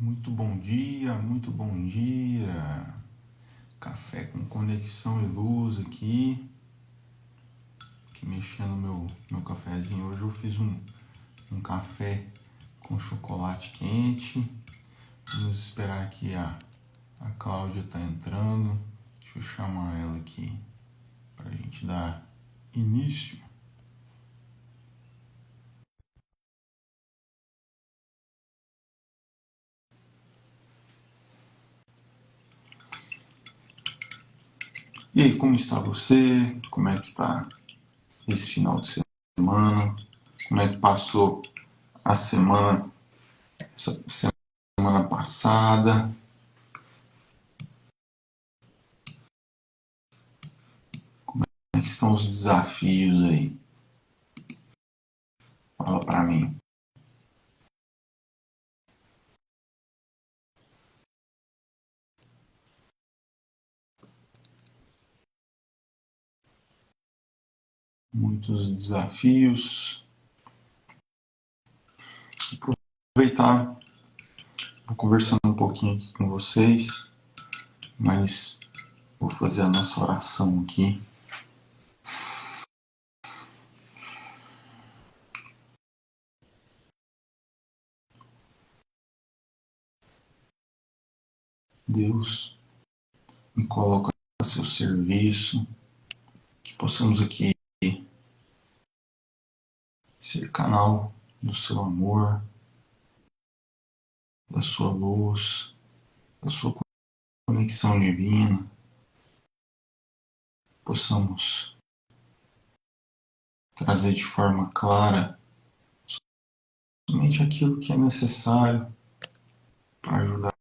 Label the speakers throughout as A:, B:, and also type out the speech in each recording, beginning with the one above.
A: Muito bom dia, muito bom dia. Café com conexão e luz aqui mexendo no meu cafezinho. Hoje eu fiz um café com chocolate quente. Vamos esperar aqui, a Cláudia tá entrando. Deixa eu chamar ela aqui para a gente dar início. E aí, como está você? Como é que está esse final de semana? Como é que passou a essa semana passada? Como é que estão os desafios aí? Fala para mim. Muitos desafios. Vou aproveitar, vou conversando um pouquinho aqui com vocês, mas vou fazer a nossa oração aqui. Deus, me coloca a seu serviço, que possamos aqui ser canal do seu amor, da sua luz, da sua conexão divina. Possamos trazer de forma clara somente aquilo que é necessário para ajudar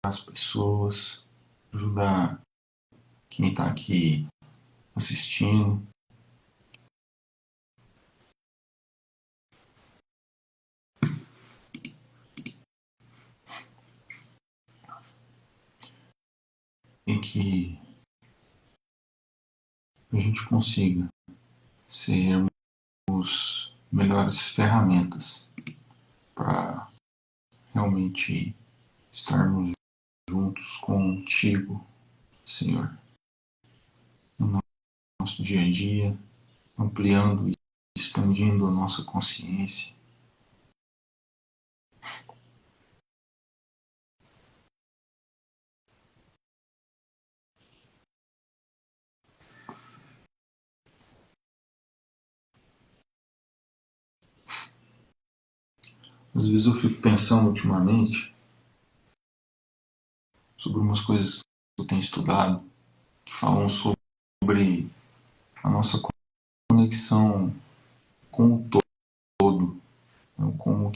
A: as pessoas, ajudar quem está aqui assistindo. E que a gente consiga sermos melhores ferramentas para realmente estarmos juntos contigo, Senhor, no nosso dia a dia, ampliando e expandindo a nossa consciência. Às vezes eu fico pensando ultimamente sobre umas coisas que eu tenho estudado que falam sobre a nossa conexão com o todo, né? Como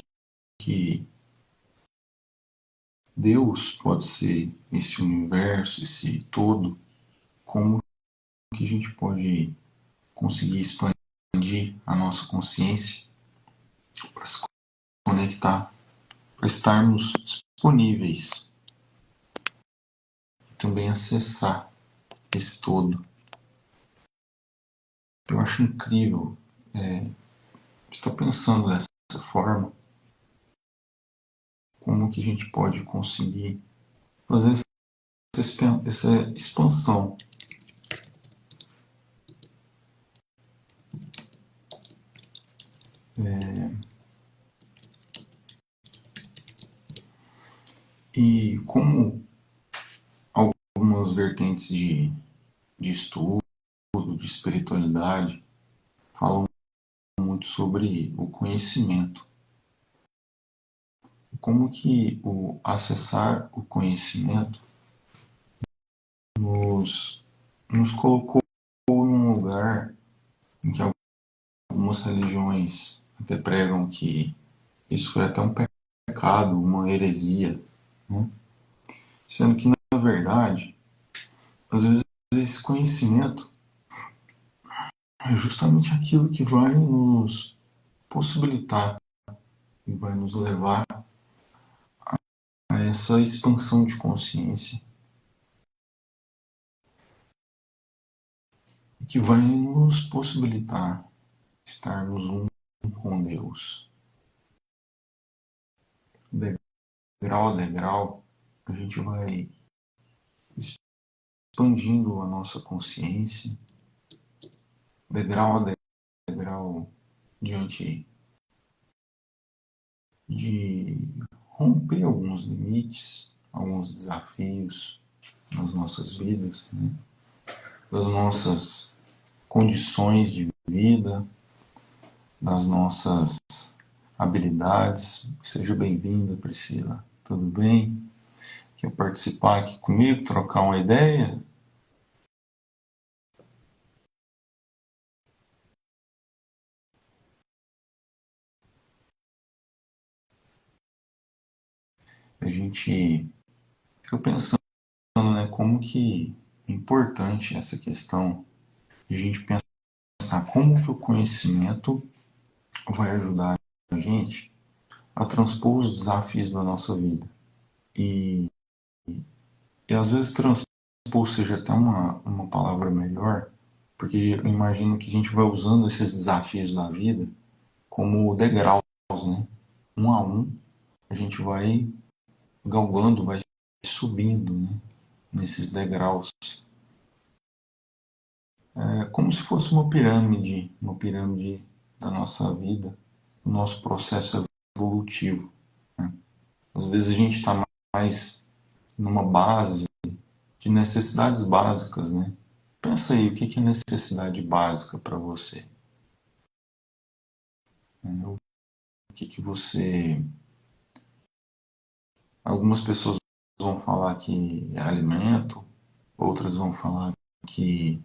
A: que Deus pode ser esse universo, esse todo, como que a gente pode conseguir expandir a nossa consciência para se conectar, para estarmos disponíveis e também acessar esse todo. Eu acho incrível estar pensando dessa forma, como que a gente pode conseguir fazer essa expansão. E como algumas vertentes de estudo, de espiritualidade, falam muito sobre o conhecimento. Como que o acessar o conhecimento nos colocou num lugar em que algumas religiões até pregam que isso foi até um pecado, uma heresia, né? Sendo que, na verdade, às vezes esse conhecimento é justamente aquilo que vai nos possibilitar e vai nos levar a essa expansão de consciência que vai nos possibilitar estarmos um com Deus. degrau a degrau, a gente vai expandindo a nossa consciência, degrau a degrau, diante de romper alguns limites, alguns desafios nas nossas vidas, né? Das nossas condições de vida, das nossas habilidades. Seja bem-vinda, Priscila. Tudo bem? Quer participar aqui comigo, trocar uma ideia? A gente fica pensando, né, como que é importante essa questão de a gente pensar como que o conhecimento vai ajudar a gente a transpor os desafios da nossa vida. E, e às vezes transpor seja até uma palavra melhor, porque eu imagino que a gente vai usando esses desafios da vida como degraus, né? Um a um, a gente vai galgando, vai subindo, né? Nesses degraus. É como se fosse uma pirâmide da nossa vida, do nosso processo evolutivo, né? Às vezes a gente está mais numa base de necessidades básicas, né? Pensa aí, o que é necessidade básica para você? O que você... Algumas pessoas vão falar que é alimento, outras vão falar que,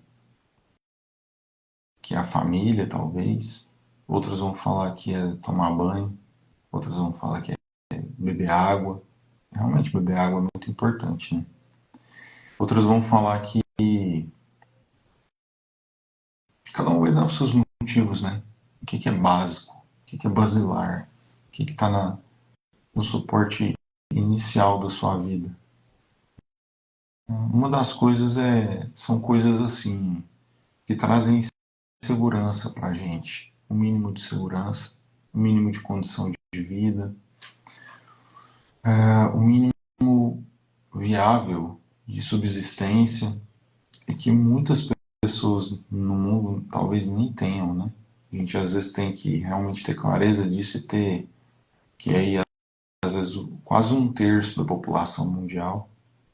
A: que é a família, talvez. Outras vão falar que é tomar banho. Outras vão falar que é beber água. Realmente, beber água é muito importante, né? Outras vão falar que cada um vai dar os seus motivos, né? O que é básico, o que é basilar, o que está no suporte inicial da sua vida. Uma das coisas são coisas assim, que trazem segurança para a gente. O mínimo de segurança, o mínimo de condição de vida, o mínimo viável de subsistência e que muitas pessoas no mundo talvez nem tenham, né? A gente às vezes tem que realmente ter clareza disso e ter que aí às vezes quase um terço da população mundial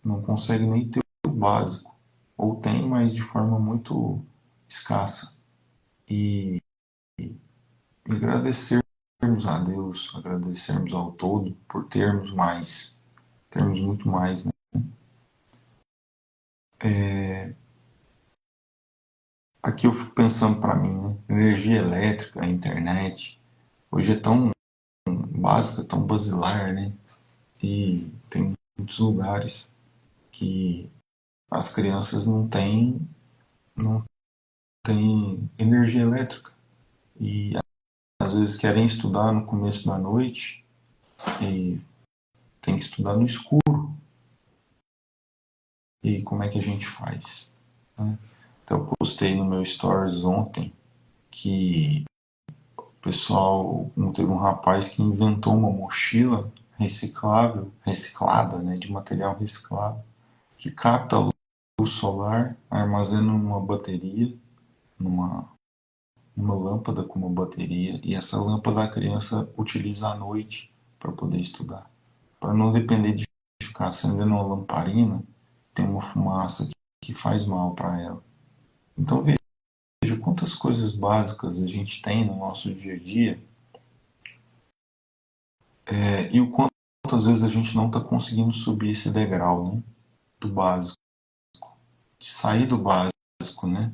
A: não consegue nem ter o básico, ou tem, mas de forma muito escassa. E agradecermos a Deus, agradecermos ao todo por termos mais, termos muito mais, né? Aqui eu fico pensando para mim, né? Energia elétrica, a internet, hoje é tão básica, tão basilar, né? E tem muitos lugares que as crianças não têm energia elétrica e às vezes querem estudar no começo da noite e tem que estudar no escuro. E como é que a gente faz, né? Então eu postei no meu stories ontem que o pessoal, teve um rapaz que inventou uma mochila reciclável, reciclada, né, de material reciclado, que capta a luz solar, armazena numa bateria, numa uma lâmpada com uma bateria, e essa lâmpada a criança utiliza à noite para poder estudar. Para não depender de ficar acendendo uma lamparina, tem uma fumaça que faz mal para ela. Então veja quantas coisas básicas a gente tem no nosso dia a dia, e o quanto às vezes a gente não está conseguindo subir esse degrau, né, do básico, de sair do básico, né,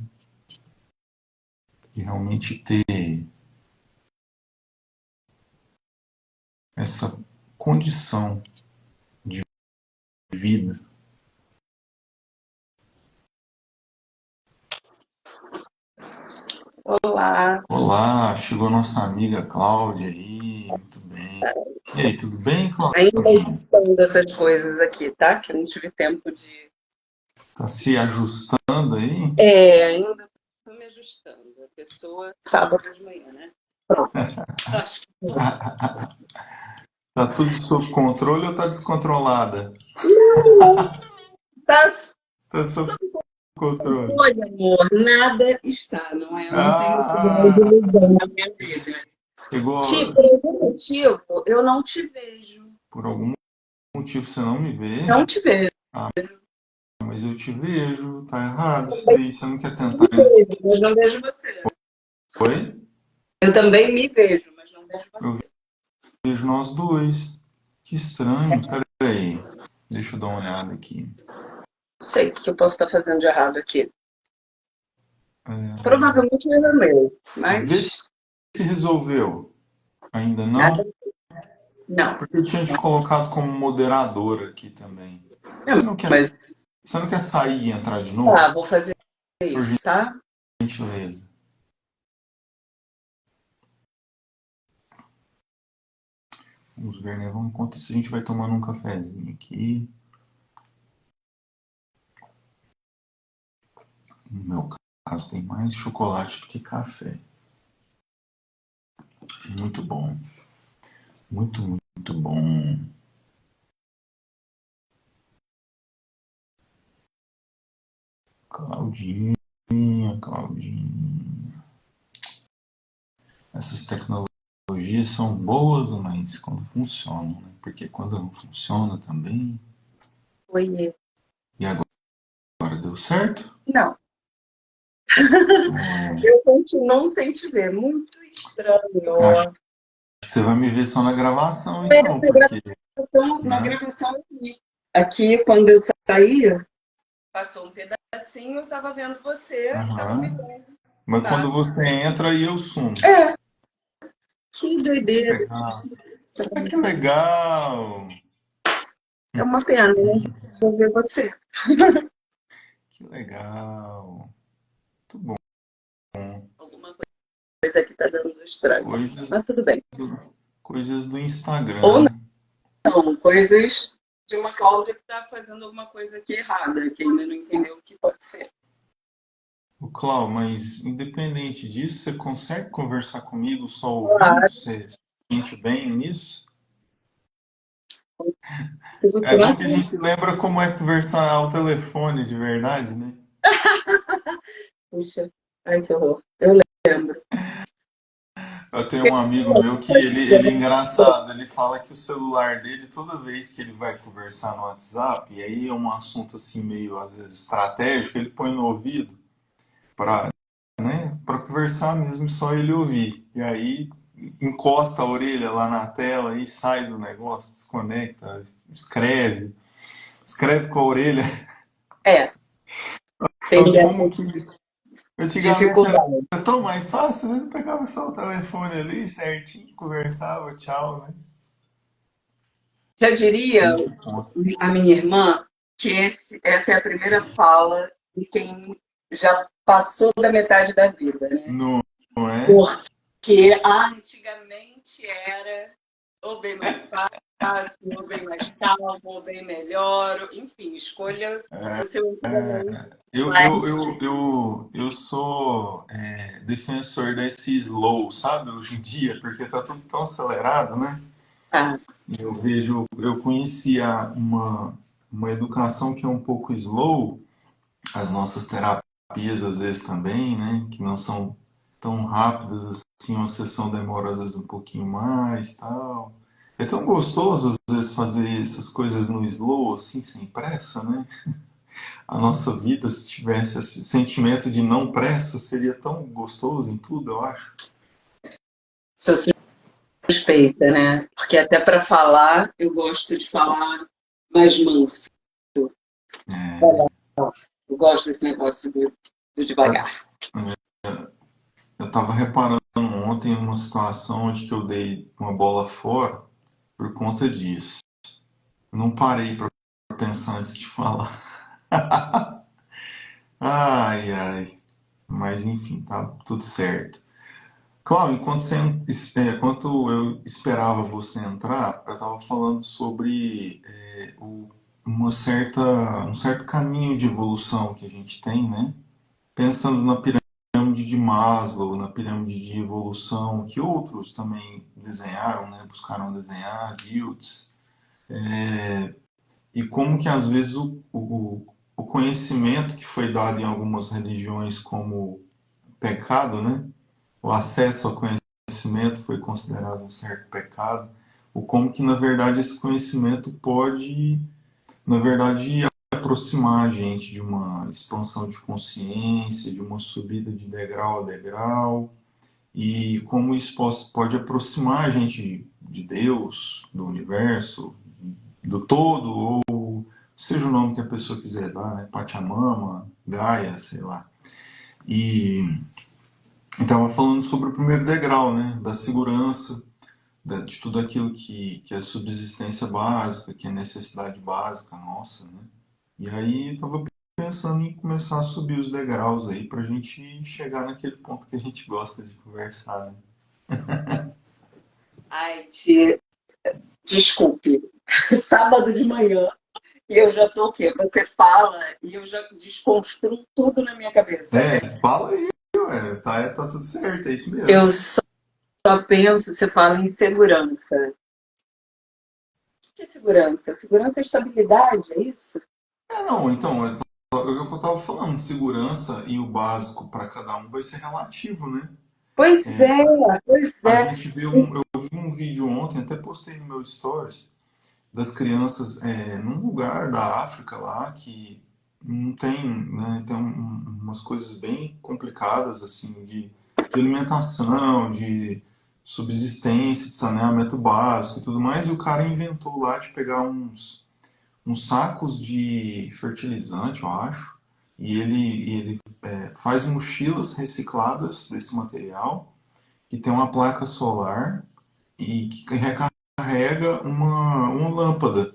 A: de realmente ter essa condição de vida.
B: Olá,
A: Olá, chegou nossa amiga Cláudia aí, muito bem. E aí, tudo bem,
B: ainda
A: Claudinha?
B: ajustando essas coisas aqui, tá? Que eu não tive tempo de.
A: Tá se ajustando aí?
B: Ainda estou me ajustando. A pessoa, sábado de manhã, né? Pronto. Acho que
A: Tá tudo sob controle ou tá descontrolada?
B: Tá
A: Tá sob controle.
B: controle, amor. Nada está, não é? Eu não tenho sinal de
A: Ah,
B: ilusão na minha vida.
A: chegou.
B: Por algum motivo, eu não te vejo.
A: Por algum motivo você não me vê?
B: Não te vejo.
A: Ah, mas eu te vejo. Tá errado isso daí. Você não quer tentar?
B: Mas não vejo você.
A: Oi?
B: Eu também me vejo, mas não vejo
A: Eu
B: você.
A: vejo nós dois. Que estranho. Pera aí. Deixa eu dar uma olhada aqui.
B: Não sei o que eu posso estar fazendo de errado aqui.
A: É,
B: Provavelmente não é meu,
A: vê
B: mas
A: se resolveu. Ainda
B: nada.
A: não?
B: Não.
A: Porque eu tinha te colocado como moderador aqui também. Você
B: Não,
A: não quer,
B: mas
A: você não quer sair e entrar de
B: tá,
A: novo?
B: vou fazer
A: Por
B: isso, tá?
A: gentileza. Vamos ver, né? Vamos enquanto isso a gente vai tomando um cafezinho aqui. No meu caso tem mais chocolate do que café. Muito bom. Muito, muito bom. Claudinha, Claudinha. Essas tecnologias são boas, mas quando funcionam, né? Porque quando não funciona também.
B: Oiê.
A: E agora deu certo?
B: Não,
A: É,
B: eu continuo sem te ver. Muito
A: acho
B: estranho.
A: que você vai me ver só na gravação, então, porque,
B: Na
A: né?
B: gravação aqui. Aqui, quando eu saí, passou um pedacinho, eu estava vendo você, estava me
A: Aham.
B: vendo,
A: Mas quando
B: tá?
A: você entra, aí eu sumo.
B: É, que
A: Que
B: doideira.
A: legal. Ah, que legal.
B: É uma pena, né? Vou ver você.
A: Que legal. Muito bom.
B: Alguma coisa aqui tá dando estranho.
A: Coisas
B: Mas tudo bem.
A: coisas do Instagram,
B: Ou
A: né?
B: não, coisas de uma Cláudia que está fazendo alguma coisa aqui errada, que ainda não entendeu o que pode ser.
A: O Clau, mas independente disso, você consegue conversar comigo só ouvindo?
B: Claro,
A: Você se sente bem nisso?
B: sigo
A: É bom que a
B: tranquilo.
A: gente lembra como é conversar ao telefone de verdade, né?
B: Puxa, ai que horror. Eu lembro.
A: Eu tenho um amigo meu que ele é engraçado, ele fala que o celular dele, toda vez que ele vai conversar no WhatsApp, e aí é um assunto assim meio, às vezes, estratégico, ele põe no ouvido para, né, para conversar mesmo, só ele ouvir. E aí encosta a orelha lá na tela e sai do negócio, desconecta, escreve com a orelha.
B: É, tem
A: Então, como
B: essa
A: que antigamente era
B: dificuldade.
A: tão mais fácil, né? Pegava só o telefone ali certinho, conversava, tchau, né?
B: Já diria
A: Esse ponto.
B: a minha irmã que essa é a primeira fala de quem já passou da metade da vida, né?
A: Não, não é?
B: Porque antigamente era ou bem mais fácil, ou bem mais calmo, ou bem melhor, enfim, escolha o seu antigamente.
A: Eu sou defensor desse slow, sabe, hoje em dia, porque tá tudo tão acelerado, né?
B: Ah,
A: Eu conhecia uma educação que é um pouco slow, as nossas terapias às vezes também, né? Que não são tão rápidas assim, uma sessão demora às vezes um pouquinho mais, tal. É tão gostoso às vezes fazer essas coisas no slow, assim, sem pressa, né? A nossa vida, se tivesse esse sentimento de não pressa, seria tão gostoso em tudo, eu acho.
B: sou suspeita, né? Porque até para falar, eu gosto de falar mais manso.
A: É,
B: Eu gosto desse negócio do devagar.
A: eu estava reparando ontem numa situação onde que eu dei uma bola fora por conta disso. Eu não parei para pensar antes de falar. Ai, ai. Mas enfim, tá tudo certo. Cláudio, enquanto eu esperava você entrar, eu estava falando sobre um certo caminho de evolução que a gente tem, né? Pensando na pirâmide pirâmide de Maslow, na pirâmide de evolução, que outros também desenharam, né? Buscaram desenhar, Dilts, e como que às vezes o conhecimento que foi dado em algumas religiões como pecado, né? O acesso ao conhecimento foi considerado um certo pecado, o como que na verdade esse conhecimento pode, na verdade, aproximar a gente de uma expansão de consciência, de uma subida de degrau a degrau, e como isso pode aproximar a gente de Deus, do universo, do todo, ou seja o nome que a pessoa quiser dar, né? Pachamama, Gaia, sei lá. E estava falando sobre o primeiro degrau, né? Da segurança, de tudo aquilo que é subsistência básica, que é necessidade básica nossa, né? E aí eu tava pensando em começar a subir os degraus aí pra gente chegar naquele ponto que a gente gosta de conversar, né?
B: Ai, tia, desculpe. Sábado de manhã e eu já tô o quê? Você fala e eu já desconstruo tudo na minha cabeça.
A: Fala aí, ué, tá tudo certo, é isso
B: Eu
A: mesmo.
B: só penso, você fala em segurança. O que é segurança? Segurança é estabilidade, é isso?
A: Não, então, o que eu tava falando, segurança e o básico para cada um vai ser relativo, né?
B: Pois é, pois
A: A
B: é.
A: gente eu vi um vídeo ontem, até postei no meu stories, das crianças num lugar da África lá que não tem, né, tem umas coisas bem complicadas assim de alimentação, de subsistência, de saneamento básico e tudo mais, e o cara inventou lá de pegar uns sacos de fertilizante, eu acho, e ele faz mochilas recicladas desse material, que tem uma placa solar e que recarrega uma lâmpada.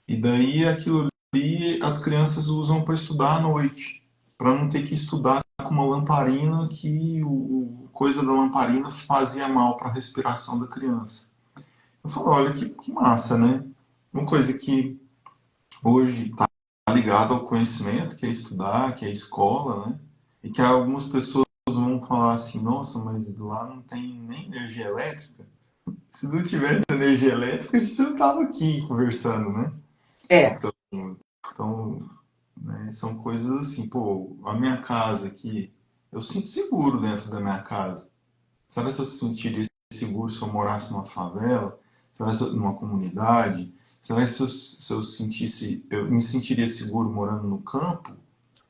A: E daí aquilo ali as crianças usam para estudar à noite, para não ter que estudar com uma lamparina que o coisa da lamparina fazia mal para a respiração da criança. Eu falo, olha que massa, né? Uma coisa que hoje está ligada ao conhecimento, que é estudar, que é escola, né? E que algumas pessoas vão falar assim, nossa, mas lá não tem nem energia elétrica. Se não tivesse energia elétrica, a gente não estava aqui conversando, né?
B: É,
A: Então, então, né, são coisas assim, pô, a minha casa aqui, eu sinto seguro dentro da minha casa. Sabe se eu sentiria seguro se eu morasse numa favela? Será se eu, numa comunidade? Será se eu sentisse, eu me sentiria seguro morando no campo?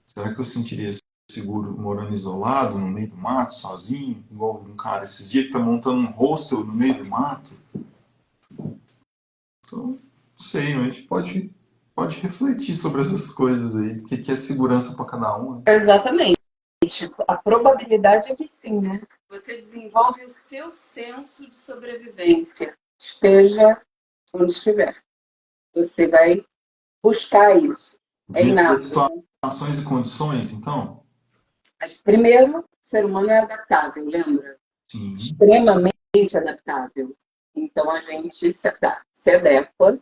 A: Será que eu sentiria seguro morando isolado, no meio do mato, sozinho? Igual um cara esses dias que tá montando um hostel no meio do mato? Então, não sei, a gente pode refletir sobre essas coisas aí, do que é segurança para cada um, né?
B: exatamente. A probabilidade é que sim, né? Você desenvolve o seu senso de sobrevivência, esteja onde estiver. Você vai buscar isso. É
A: Diante das
B: inato.
A: situações e condições, então,
B: Mas, primeiro, o ser humano é adaptável, lembra?
A: sim.
B: Extremamente adaptável. Então a gente se adequa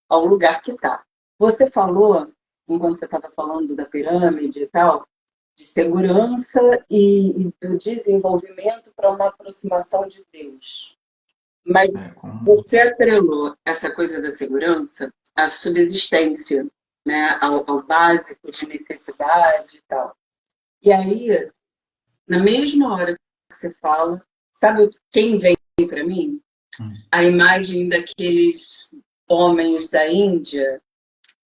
B: ao lugar que está. Você falou, enquanto você estava falando da pirâmide e tal, de segurança e do desenvolvimento para uma aproximação de Deus. Mas
A: Como
B: você atrelou essa coisa da segurança à subsistência, né? ao básico de necessidade e tal. E aí, na mesma hora que você fala, sabe quem vem para mim?
A: hum,
B: A imagem daqueles homens da Índia,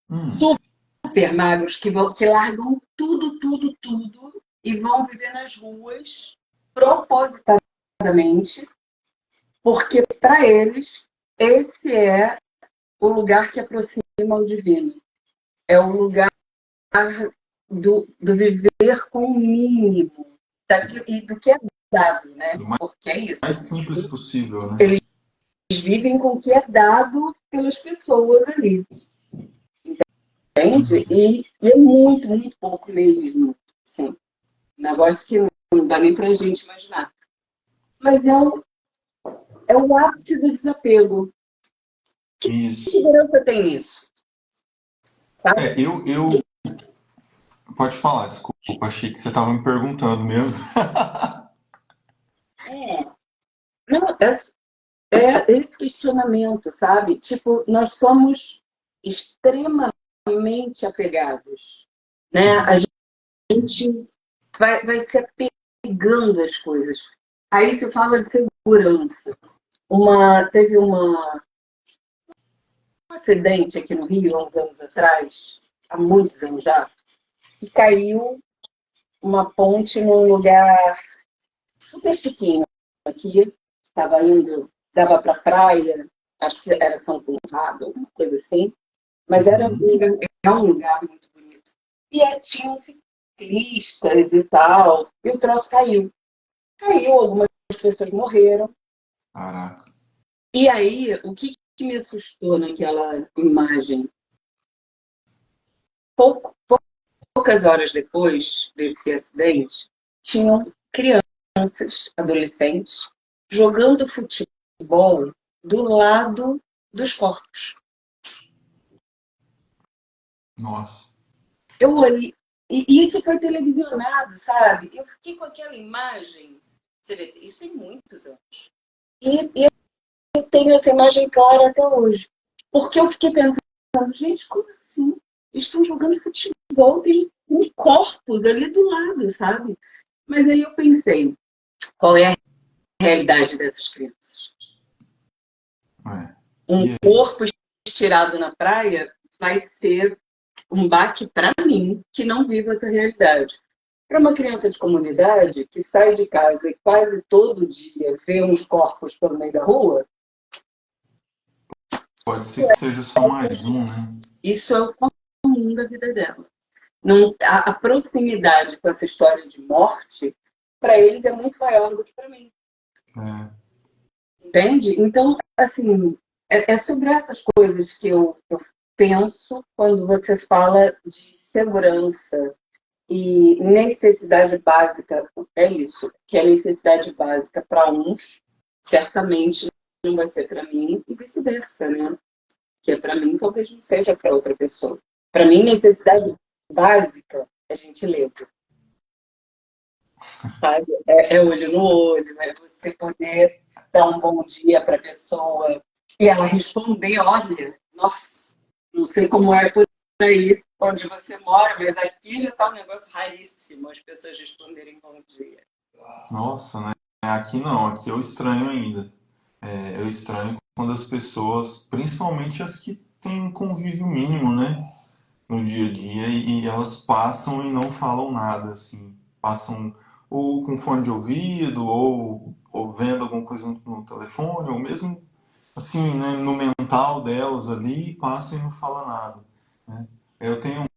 A: hum,
B: super magros, que largam tudo, tudo, tudo e vão viver nas ruas propositadamente, porque para eles esse é o lugar que aproxima o divino. É o lugar do viver com o mínimo e do que é dado, né?
A: do
B: Porque é isso.
A: mais simples possível, né?
B: Eles vivem com o que é dado pelas pessoas ali. Entende? E é muito, muito pouco mesmo. Sim. Um negócio que não dá nem pra gente imaginar. Mas é o ápice do desapego. Que
A: Isso.
B: segurança tem nisso? Sabe?
A: Eu pode falar, desculpa, achei que você estava me perguntando mesmo.
B: Não, é esse questionamento, sabe? Tipo, nós somos extremamente apegados, né? A gente vai se apegando às coisas. Aí se fala de segurança. Teve um acidente aqui no Rio, há uns anos atrás, há muitos anos já, que caiu uma ponte num lugar super chiquinho aqui, estava indo, dava para praia, acho que era São Conrado, alguma coisa assim, mas é um lugar muito bonito. E aí tinham ciclistas e tal, e o troço caiu. Caiu, algumas pessoas morreram.
A: Caraca.
B: E aí, o que me assustou naquela imagem? Poucas horas depois desse acidente, tinham crianças, adolescentes, jogando futebol do lado dos corpos.
A: Nossa.
B: Eu olhei, e isso foi televisionado, sabe? Eu fiquei com aquela imagem, você vê, isso tem muitos anos. E eu tenho essa imagem clara até hoje. Porque eu fiquei pensando, gente, como assim? Eles estão jogando futebol, tem um corpos ali do lado, sabe? Mas aí eu pensei, qual é a realidade dessas crianças?
A: É.
B: Um
A: E aí?
B: corpo estirado na praia vai ser um baque para mim, que não vivo essa realidade. Para uma criança de comunidade que sai de casa e quase todo dia vê uns corpos pelo meio da rua,
A: Pode ser que seja só mais um, né?
B: isso é o comum da vida dela. Não, a proximidade com essa história de morte, para eles é muito maior do que para mim.
A: É.
B: Entende? Então, assim, é sobre essas coisas que eu penso quando você fala de segurança e necessidade básica. É isso, que é necessidade básica para uns, certamente não vai ser para mim, e vice-versa, né? Que é para mim, talvez não seja para outra pessoa. Para mim, necessidade básica é gentileza, sabe? É olho no olho, é você poder dar um bom dia para a pessoa e ela responder, olha, nossa, não sei como é por aí onde você mora, mas aqui já está um negócio raríssimo as pessoas responderem bom dia.
A: Nossa, né? Aqui não, aqui eu estranho ainda. Eu estranho quando as pessoas, principalmente as que têm um convívio mínimo, né? No dia a dia, e elas passam e não falam nada, assim. Passam ou com fone de ouvido, ou vendo alguma coisa no telefone, ou mesmo, assim, né, no mental delas ali, passam e não falam nada, né? Eu tenho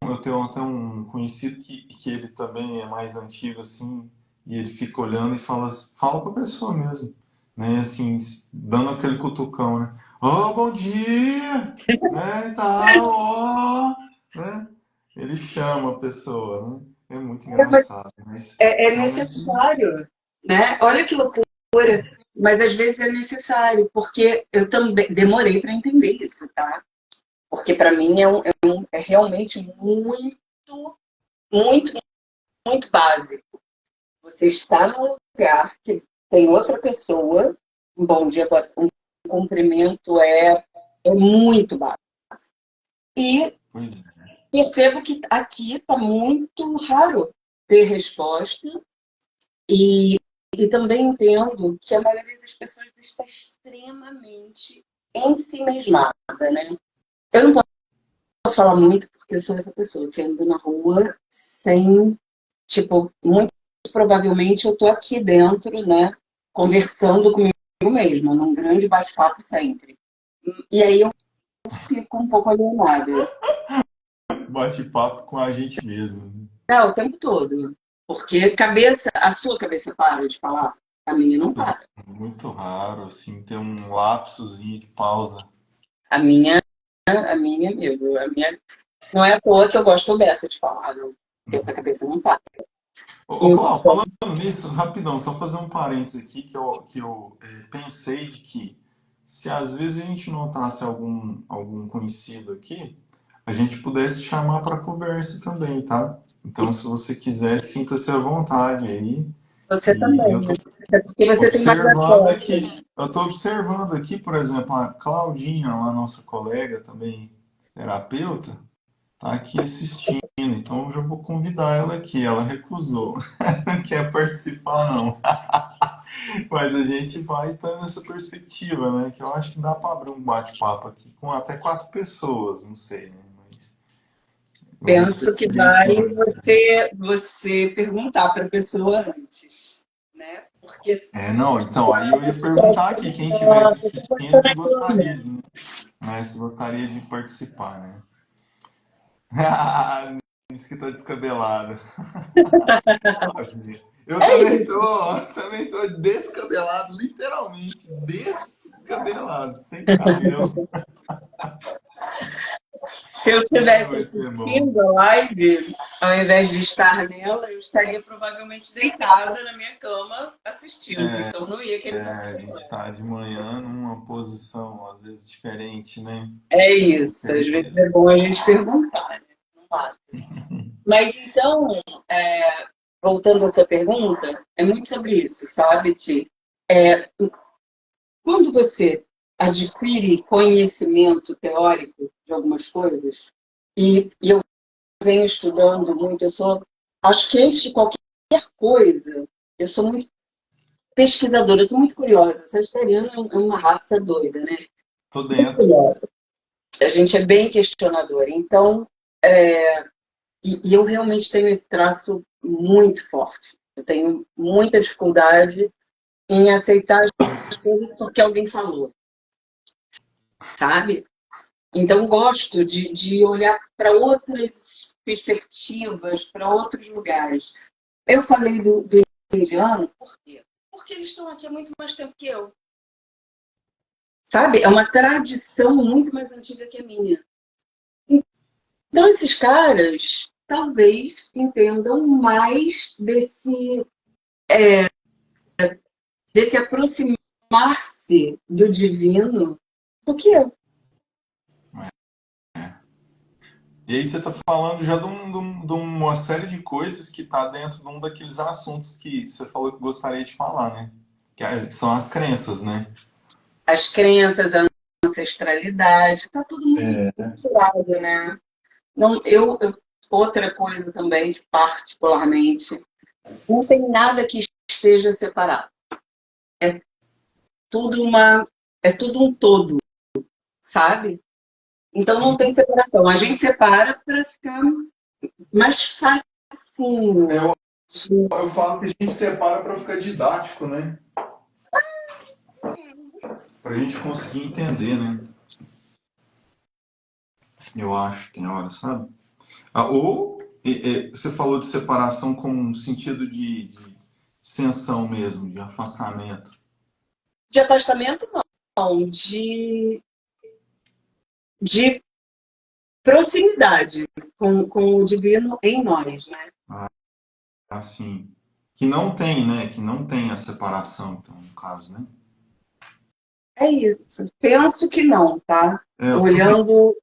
A: até um conhecido que ele também é mais antigo, assim, e ele fica olhando e fala para a pessoa mesmo, né, assim, dando aquele cutucão, né? Oh, bom dia! Né, e tal, ó, né? Ele chama a pessoa, né? É muito engraçado, mas
B: É
A: realmente,
B: necessário, né? Olha que loucura, mas às vezes é necessário, porque eu também demorei para entender isso, tá? Porque para mim é realmente muito, muito básico. Você está num lugar que tem outra pessoa, um bom dia, um cumprimento é muito básico. E
A: pois é,
B: percebo que aqui está muito raro ter resposta e, e também entendo que a maioria das pessoas está extremamente em si mesmada, né? Eu não posso falar muito porque eu sou essa pessoa que ando na rua sem, tipo, muito provavelmente eu tô aqui dentro, né, conversando comigo mesma, num grande bate-papo sempre. E aí eu fico um pouco alienada.
A: bate-papo com a gente mesmo, né?
B: Não, o tempo todo. Porque a sua cabeça para de falar, a minha não para.
A: Muito raro, assim, ter um lapsozinho de pausa.
B: A minha, amigo, não é à toa que eu gosto dessa de falar, não. Porque essa cabeça não para.
A: Ô, Cláudio,
B: Então,
A: falando nisso, rapidão, só fazer um parênteses aqui que eu pensei de que se às vezes a gente notasse algum conhecido aqui, a gente pudesse chamar para conversa também, tá? Então, se você quiser, sinta-se à vontade aí.
B: você
A: E eu tô,
B: também. É porque você tem mais
A: Observando
B: acesso.
A: aqui, eu estou observando aqui, por exemplo, a Claudinha, a nossa colega também terapeuta, está aqui assistindo. Então eu já vou convidar ela aqui. Ela recusou, não quer participar não. Mas a gente vai tendo essa perspectiva, né? Que eu acho que dá para abrir um bate-papo aqui com até 4 pessoas, não sei, né? Mas vamos
B: Penso que
A: esperar isso
B: vai
A: antes.
B: você perguntar para a pessoa antes, né? Porque
A: É, não, então, aí eu ia perguntar aqui, quem estivesse assistindo, se gostaria, né? Se gostaria de participar, né? Diz que tá descabelado. Claudinha. Eu
B: é
A: também tô descabelado, literalmente descabelado, sem cabelo.
B: Se eu
A: Ah,
B: estivesse
A: vai ser bom.
B: assistindo a live, ao invés de estar nela, eu estaria provavelmente deitada na minha cama assistindo. Então não ia querer
A: A gente
B: participar.
A: está de manhã numa posição, às vezes, diferente, né?
B: É
A: Com
B: isso. Às vezes
A: certeza.
B: é bom a gente perguntar, né? Não vale. Mas então, voltando à sua pergunta, é muito sobre isso, sabe, Ti? É, quando você adquire conhecimento teórico de algumas coisas, e eu venho estudando muito, acho que antes de qualquer coisa, eu sou muito pesquisadora, eu sou muito curiosa. Sagitariano é uma raça doida, né?
A: Tô dentro.
B: Curiosa. A gente é bem questionador. Então, e eu realmente tenho esse traço muito forte. Eu tenho muita dificuldade em aceitar as coisas porque alguém falou, sabe? Então, gosto de olhar para outras perspectivas, para outros lugares. Eu falei do indiano, por quê? Porque eles estão aqui há muito mais tempo que eu. Sabe? É uma tradição muito mais antiga que a minha. Então, esses caras talvez entendam mais desse aproximar-se do divino do que eu.
A: E aí você está falando já de uma série de coisas que está dentro de um daqueles assuntos que você falou que gostaria de falar, né? São as crenças, né?
B: As crenças, a ancestralidade, está tudo muito misturado, né? Não, outra coisa também, particularmente, não tem nada que esteja separado. É tudo é tudo um todo, sabe? Então não tem separação. A gente separa para ficar mais facinho.
A: Eu, eu falo que a gente separa para ficar didático, né? Para a gente conseguir entender, né? Eu acho, tem hora, sabe? Ou você falou de separação com um sentido de distensão mesmo, de afastamento.
B: De afastamento, não. De proximidade com o divino em nós, né?
A: Assim, que não tem, né? Que não tem a separação, então, no caso, né?
B: É isso. Penso que não, tá?
A: Eu também.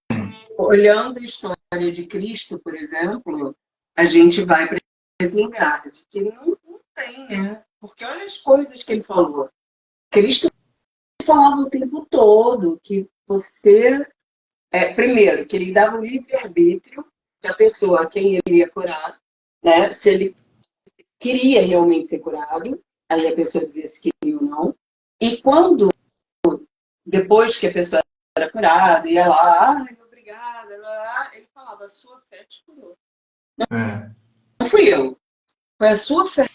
B: Olhando a história de Cristo, por exemplo, a gente vai para esse lugar de que não tem, né? Porque olha as coisas que ele falou. Cristo falava o tempo todo que você, primeiro, que ele dava o livre-arbítrio da pessoa a quem ele ia curar, né? Se ele queria realmente ser curado, aí a pessoa dizia se queria ou não. E quando, depois que a pessoa era curada, ia lá, ai, obrigada, ele falava, a sua fé te curou.
A: É,
B: Não fui eu, foi a sua fé.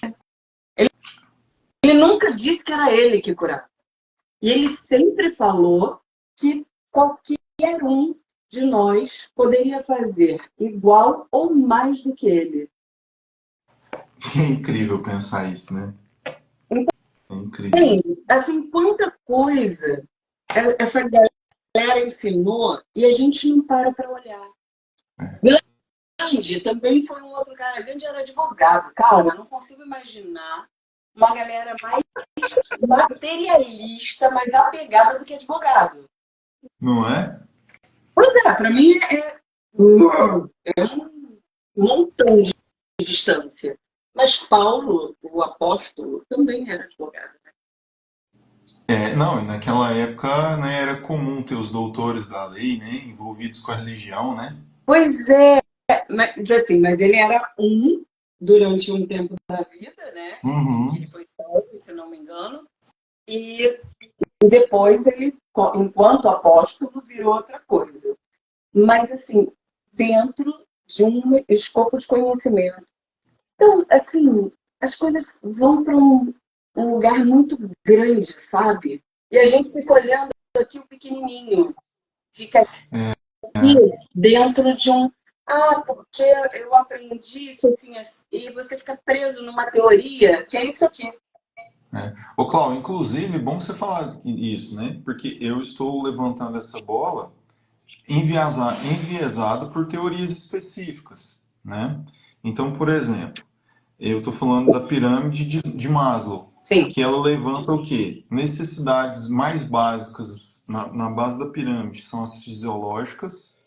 B: Ele nunca disse que era ele que curava. E ele sempre falou que qualquer um de nós poderia fazer igual ou mais do que ele.
A: é incrível pensar isso, né? É incrível.
B: Entende? Assim, quanta coisa essa galera ensinou e a gente não para olhar. Gandhi também foi um outro cara. Gandhi era advogado. Calma, eu não consigo imaginar uma galera mais materialista, mais apegada do que advogado.
A: Não é?
B: Pois é, para mim é um montão de distância. Mas Paulo, o apóstolo, também era advogado.
A: Não, e naquela época, né, era comum ter os doutores da lei, né, envolvidos com a religião, né?
B: Pois é, mas assim, mas ele era durante um tempo da vida, né? Que ele
A: Uhum.
B: foi salvo, se não me engano, e depois ele, enquanto apóstolo, virou outra coisa. Mas assim, dentro de um escopo de conhecimento. Então, assim, as coisas vão para um lugar muito grande, sabe? E a gente fica olhando aqui o pequenininho, fica aqui dentro de um. Ah, porque eu aprendi isso assim, assim, e você fica preso numa teoria que é isso aqui.
A: Ô, Cláudio, inclusive, bom você falar isso, né? Porque eu estou levantando essa bola enviesado por teorias específicas, né? Então, por exemplo, eu estou falando da pirâmide de Maslow,
B: Sim,
A: que ela levanta o quê? Necessidades mais básicas na base da pirâmide são as fisiológicas,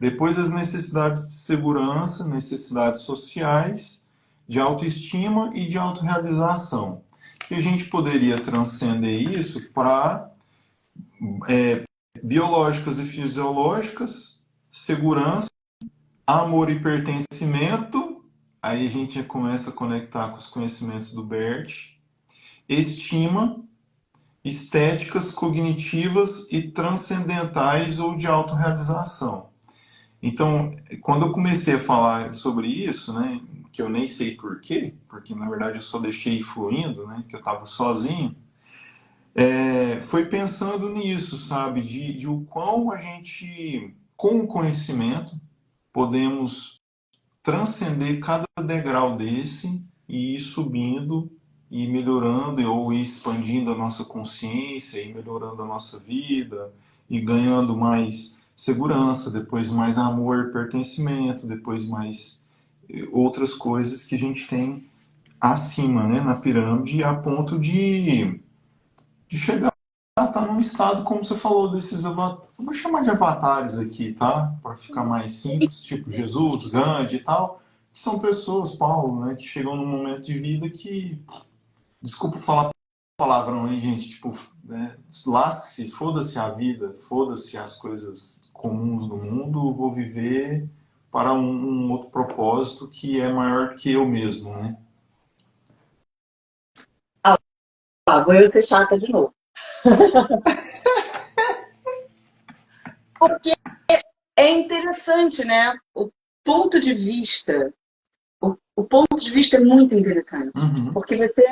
A: depois as necessidades de segurança, necessidades sociais, de autoestima e de autorrealização. Que a gente poderia transcender isso para biológicas e fisiológicas, segurança, amor e pertencimento. Aí a gente começa a conectar com os conhecimentos do Bert. Estima, estéticas, cognitivas e transcendentais ou de autorrealização. Então, quando eu comecei a falar sobre isso, né, que eu nem sei por quê, porque na verdade eu só deixei fluindo, né, que eu estava sozinho, foi pensando nisso, sabe, de o quão a gente, com o conhecimento, podemos transcender cada degrau desse e ir subindo e melhorando ou ir expandindo a nossa consciência e melhorando a nossa vida e ganhando mais segurança, depois mais amor, pertencimento, depois mais outras coisas que a gente tem acima, né, na pirâmide, a ponto de chegar a estar num estado, como você falou, desses avatares, vou chamar de avatares aqui, tá? Para ficar mais simples, tipo Jesus, Gandhi e tal, que são pessoas, Paulo, né, que chegam num momento de vida que, desculpa falar palavrão aí, gente, tipo, né, lasque-se, foda-se a vida, foda-se as coisas comuns do mundo, vou viver para um outro propósito que é maior que eu mesmo, né?
B: ah, vou eu ser chata de novo. Porque é interessante, né? Ponto de vista, o ponto de vista é muito interessante.
A: Uhum.
B: Porque você,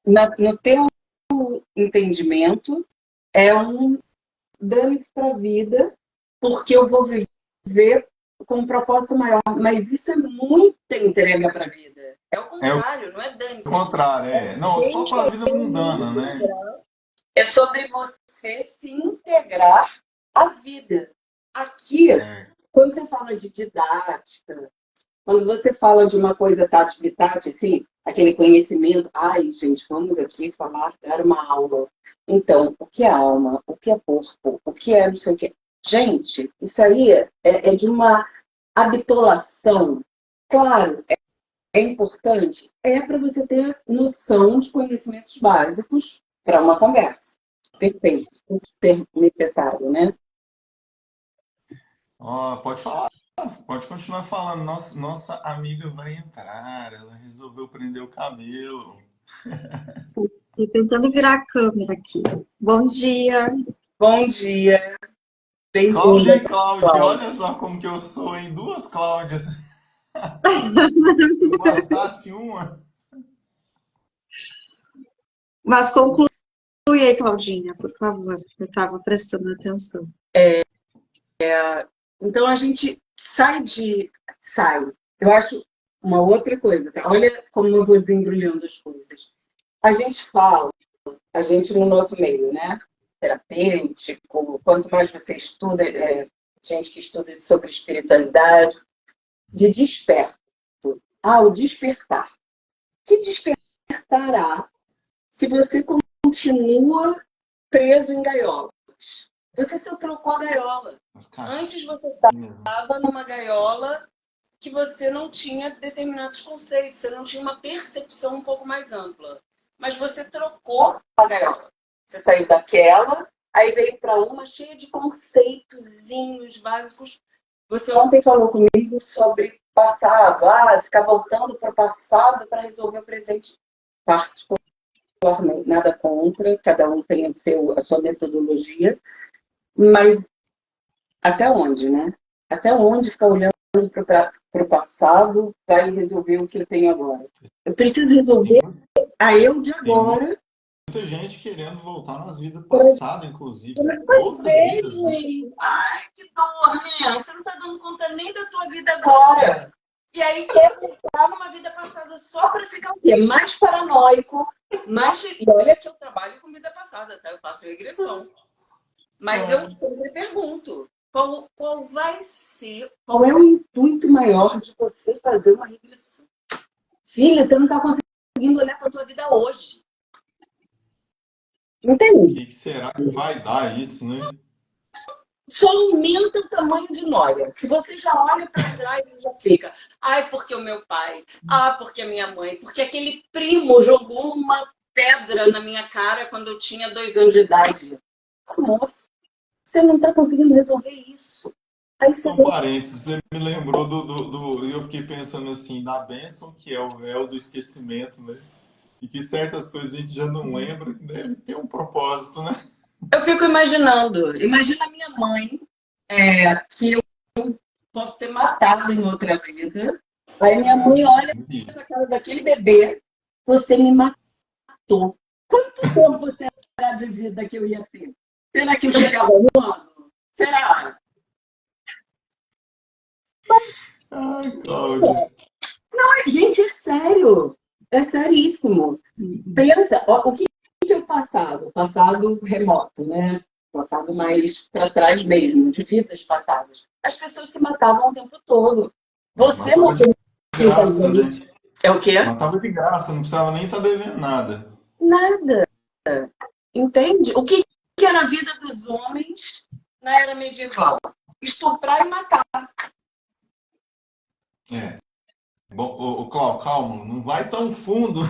B: no teu entendimento, é um dane-se para a vida, porque eu vou viver com um propósito maior. Mas isso é muita entrega para a vida. É o
A: É o
B: contrário, não é dane-se.
A: contrário,
B: É
A: é. Não, eu falo
B: deixa
A: para a vida
B: eu me
A: mundana, né?
B: integrar. É sobre você se integrar à vida. Aqui,
A: É.
B: quando você fala de didática, quando você fala de uma coisa tati bitati, assim, aquele conhecimento, ai, gente, vamos aqui falar, dar uma aula. Então, o que é alma? O que é corpo? O que é não sei o quê? Gente, isso aí é de uma habitolação. Claro, é importante, é para você ter noção de conhecimentos básicos para uma conversa. Perfeito, super necessário, né?
A: Ó, pode falar, pode continuar falando. Nossa amiga vai entrar, ela resolveu prender o cabelo.
C: Estou tentando virar a câmera aqui. Bom dia.
B: Bom dia,
A: Cláudia
B: bem-vinda,
A: e Cláudia,
B: Cláudia.
A: olha só como que eu sou, em duas Cláudias. Não bastasse uma.
C: Mas conclui aí, Claudinha, por favor. Eu estava prestando atenção.
B: Então a gente sai de. Sai. Eu acho uma outra coisa, tá? Olha como eu vou desembrulhando as coisas. A gente fala, a gente no nosso meio, né? Terapêutico, quanto mais você estuda, gente que estuda sobre espiritualidade, de desperto. Ah, o despertar. Que despertará se você continua preso em gaiolas? Você só trocou a gaiola.
A: As
B: Antes
A: caixinhas,
B: você
A: né?
B: estava numa gaiola que você não tinha determinados conceitos, você não tinha uma percepção um pouco mais ampla. Mas você trocou a gaiola. Você saiu daquela, aí veio para uma cheia de conceitozinhos básicos. Você ontem falou comigo sobre passado, ficar voltando para o passado para resolver o presente. Particularmente, nada contra, cada um tem a sua metodologia, mas até onde, né? Até onde ficar olhando para o passado vai resolver o que eu tenho agora? Eu preciso resolver a eu de agora.
A: Muita gente querendo voltar nas vidas passadas, inclusive. Outras vidas, né?
B: Ai, que dor, né? Você não está dando conta nem da tua vida agora. E aí quer voltar numa vida passada só para ficar o quê? Mais paranoico, mais... E olha que eu trabalho com vida passada, tá? Eu faço regressão. Mas eu sempre pergunto, qual vai ser, qual é o intuito maior de você fazer uma regressão? Filha, você não está conseguindo olhar para a tua vida hoje. Entende?
A: O que será que vai dar isso, né?
B: Só aumenta o tamanho de nóia. Se você já olha para trás e já fica, porque o meu pai, porque a minha mãe, porque aquele primo jogou uma pedra na minha cara quando eu tinha 2 anos de idade. Nossa, você não está conseguindo resolver isso. Aí você
A: parênteses, você me lembrou eu fiquei pensando assim, da bênção que é o véu do esquecimento, né? E que certas coisas a gente já não lembra, que deve ter um propósito, né?
B: Eu fico imaginando. Imagina a minha mãe, que eu posso ter matado em outra vida. Aí minha mãe olha com a cara daquele bebê, você me matou. Quanto tempo será de vida que eu ia ter? Será que eu chegava um ano? Será?
A: Ai, Cláudia.
B: Não, gente, é sério. É seríssimo. Pensa, o que é o passado? Passado remoto, né? Passado mais para trás mesmo, de vidas passadas. As pessoas se matavam o tempo todo. Você
A: matava de graça, né?
B: É o quê?
A: Matava de graça, não precisava nem estar devendo nada.
B: Nada. Entende? O que era a vida dos homens na era medieval? Estuprar e matar.
A: Bom, Cláudio, calma, não vai tão fundo.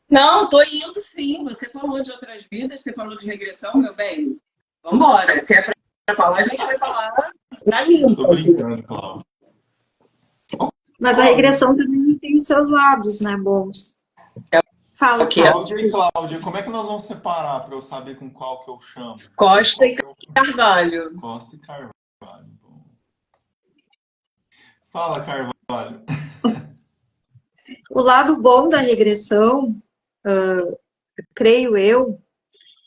B: Não, tô indo sim. Você falou de outras vidas, você falou de regressão, meu bem. Vambora. Se é pra falar, a gente vai falar na limpa.
A: Tô brincando, Cláudio.
C: Mas a regressão também tem os seus lados, né, bons. Fala,
A: Cláudia e Cláudia, como é que nós vamos separar para eu saber com qual que eu chamo?
B: Costa e Carvalho.
A: Costa e Carvalho. Fala, Carvalho.
C: O lado bom da regressão, creio eu,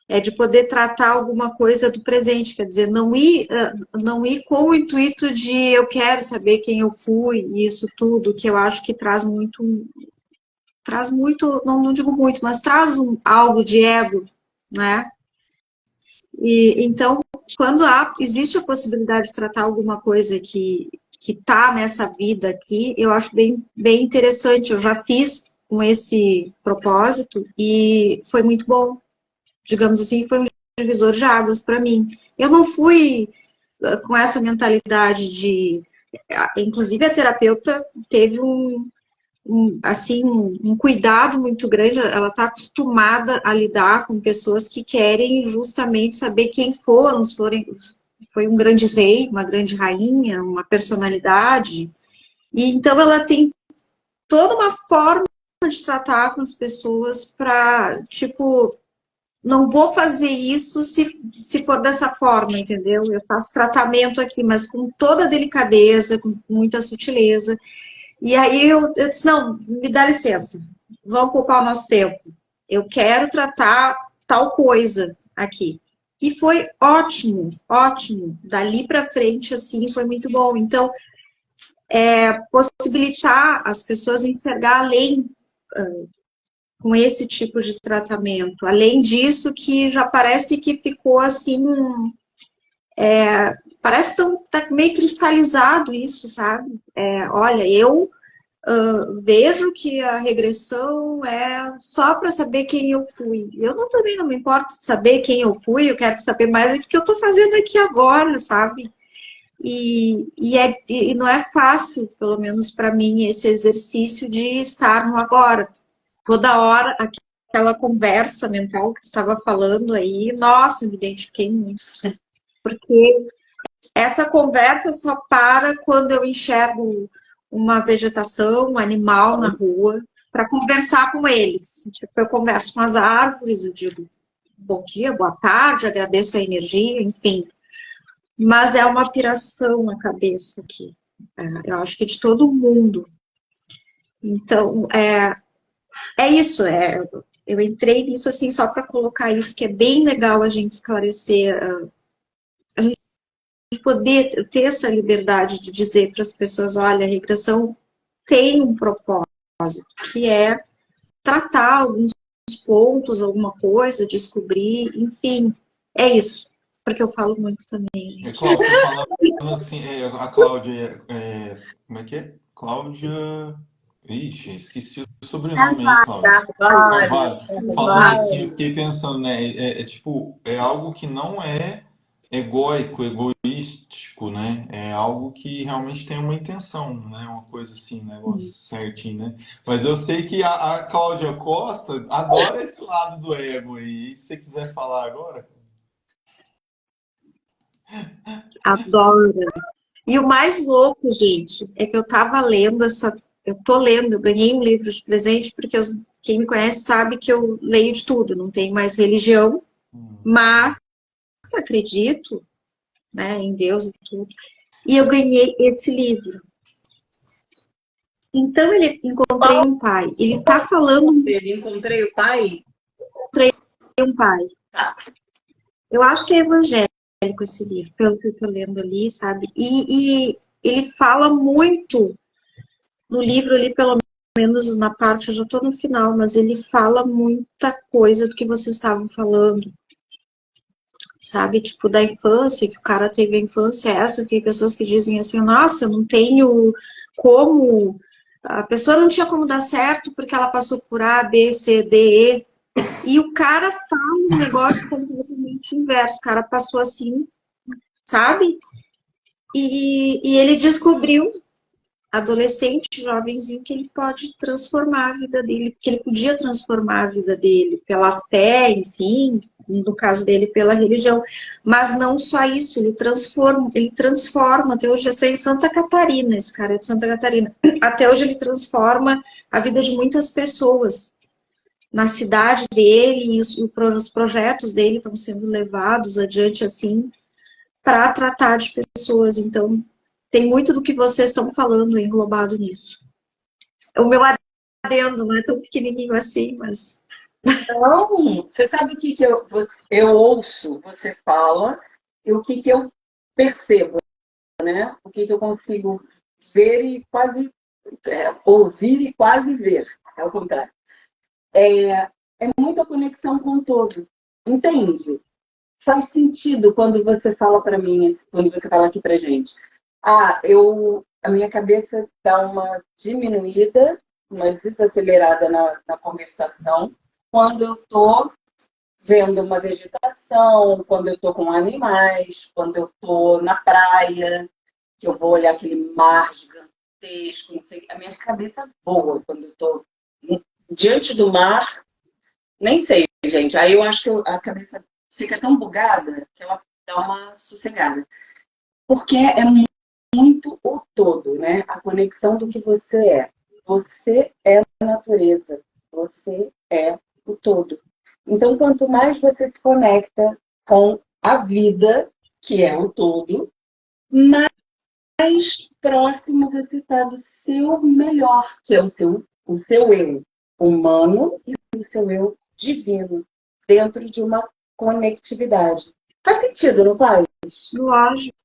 C: é de poder tratar alguma coisa do presente, quer dizer, não ir com o intuito de eu quero saber quem eu fui, e isso tudo, que eu acho que traz muito, não digo muito, mas traz algo de ego, né? E então, quando existe a possibilidade de tratar alguma coisa que está nessa vida aqui, eu acho bem interessante. Eu já fiz com esse propósito e foi muito bom. Digamos assim, foi um divisor de águas para mim. Eu não fui com essa mentalidade de... Inclusive, a terapeuta teve um cuidado muito grande, ela está acostumada a lidar com pessoas que querem justamente saber quem foram, foi um grande rei, uma grande rainha, uma personalidade, e então ela tem toda uma forma de tratar com as pessoas para, tipo, não vou fazer isso se for dessa forma, entendeu? Eu faço tratamento aqui, mas com toda delicadeza, com muita sutileza. E aí eu disse, não, me dá licença, vamos poupar o nosso tempo. Eu quero tratar tal coisa aqui. E foi ótimo, ótimo. Dali para frente, assim, foi muito bom. Então, possibilitar as pessoas enxergar além com esse tipo de tratamento. Além disso, que já parece que ficou assim... parece que está meio cristalizado isso, sabe? Olha, eu vejo que a regressão é só para saber quem eu fui. Também não me importo de saber quem eu fui, eu quero saber mais o que eu estou fazendo aqui agora, sabe? E não é fácil, pelo menos para mim, esse exercício de estar no agora. Toda hora, aquela conversa mental que tu estava falando aí, nossa, me identifiquei muito. Porque essa conversa só para quando eu enxergo uma vegetação, um animal na rua, para conversar com eles. Tipo, eu converso com as árvores, eu digo bom dia, boa tarde, agradeço a energia, enfim. Mas é uma piração na cabeça aqui. Eu acho que de todo mundo. Então, é isso. Eu entrei nisso assim só para colocar isso, que é bem legal a gente esclarecer, a gente poder ter essa liberdade de dizer para as pessoas, olha, a regressão tem um propósito, que é tratar alguns pontos, alguma coisa, descobrir, enfim, é isso. Porque eu falo muito também, gente.
A: Cláudia, você falando assim, a Cláudia, como é que é? Cláudia. Ixi, esqueci o sobrenome aí, Cláudia.
B: Carvalho,
A: Carvalho. Falando assim, eu
B: Carvalho.
A: fiquei pensando, né? Tipo, é algo que não é egóico, egoístico, né? É algo que realmente tem uma intenção, né? Uma coisa assim, um negócio certinho, né? Mas eu sei que a Cláudia Costa adora esse lado do ego aí. Se você quiser falar agora.
C: Adoro. E o mais louco, gente, é que eu tava lendo eu tô lendo, eu ganhei um livro de presente, porque quem me conhece sabe que eu leio de tudo, não tenho mais religião, mas acredito, né, em Deus e tudo. E eu ganhei esse livro. Então, encontrei um pai. Ele tá falando
B: Encontrei o pai.
C: um pai.
B: Tá.
C: Eu acho que é evangélico esse livro, pelo que eu tô lendo ali, sabe? E ele fala muito no livro ali, pelo menos na parte, eu já tô no final, mas ele fala muita coisa do que vocês estavam falando, sabe? Tipo, da infância, que o cara teve a infância essa, que pessoas que dizem assim, nossa, eu não tenho como, a pessoa não tinha como dar certo porque ela passou por A, B, C, D, E, e o cara fala um negócio completamente inverso, o cara passou assim, sabe? E ele descobriu, adolescente, jovenzinho, que ele pode transformar a vida dele, que ele podia transformar a vida dele pela fé, enfim, no caso dele, pela religião. Mas não só isso, ele transforma, até hoje, eu sei, em Santa Catarina, esse cara é de Santa Catarina, até hoje ele transforma a vida de muitas pessoas. Na cidade dele, e os projetos dele estão sendo levados adiante, assim, para tratar de pessoas. Então, tem muito do que vocês estão falando englobado nisso. O meu adendo não é tão pequenininho assim, mas...
B: Então, você sabe o que eu ouço, você fala, e o que eu percebo, né? O que eu consigo ver e quase ouvir e quase ver, é o contrário. É muita conexão com o todo, entende? Faz sentido quando você fala para mim, quando você fala aqui pra gente. A minha cabeça dá uma diminuída, uma desacelerada na conversação, quando eu estou vendo uma vegetação, quando eu estou com animais, quando eu estou na praia, que eu vou olhar aquele mar gigantesco, não sei, a minha cabeça voa quando eu estou diante do mar, nem sei, gente. Aí eu acho que a cabeça fica tão bugada que ela dá uma sossegada. Porque é muito o todo, né? A conexão do que você é. Você é a natureza. Você é o todo. Então, quanto mais você se conecta com a vida, que é o todo, mais próximo você está do seu melhor, que é o seu eu humano e o seu eu divino, dentro de uma conectividade. Faz sentido, não faz?
C: Lógico,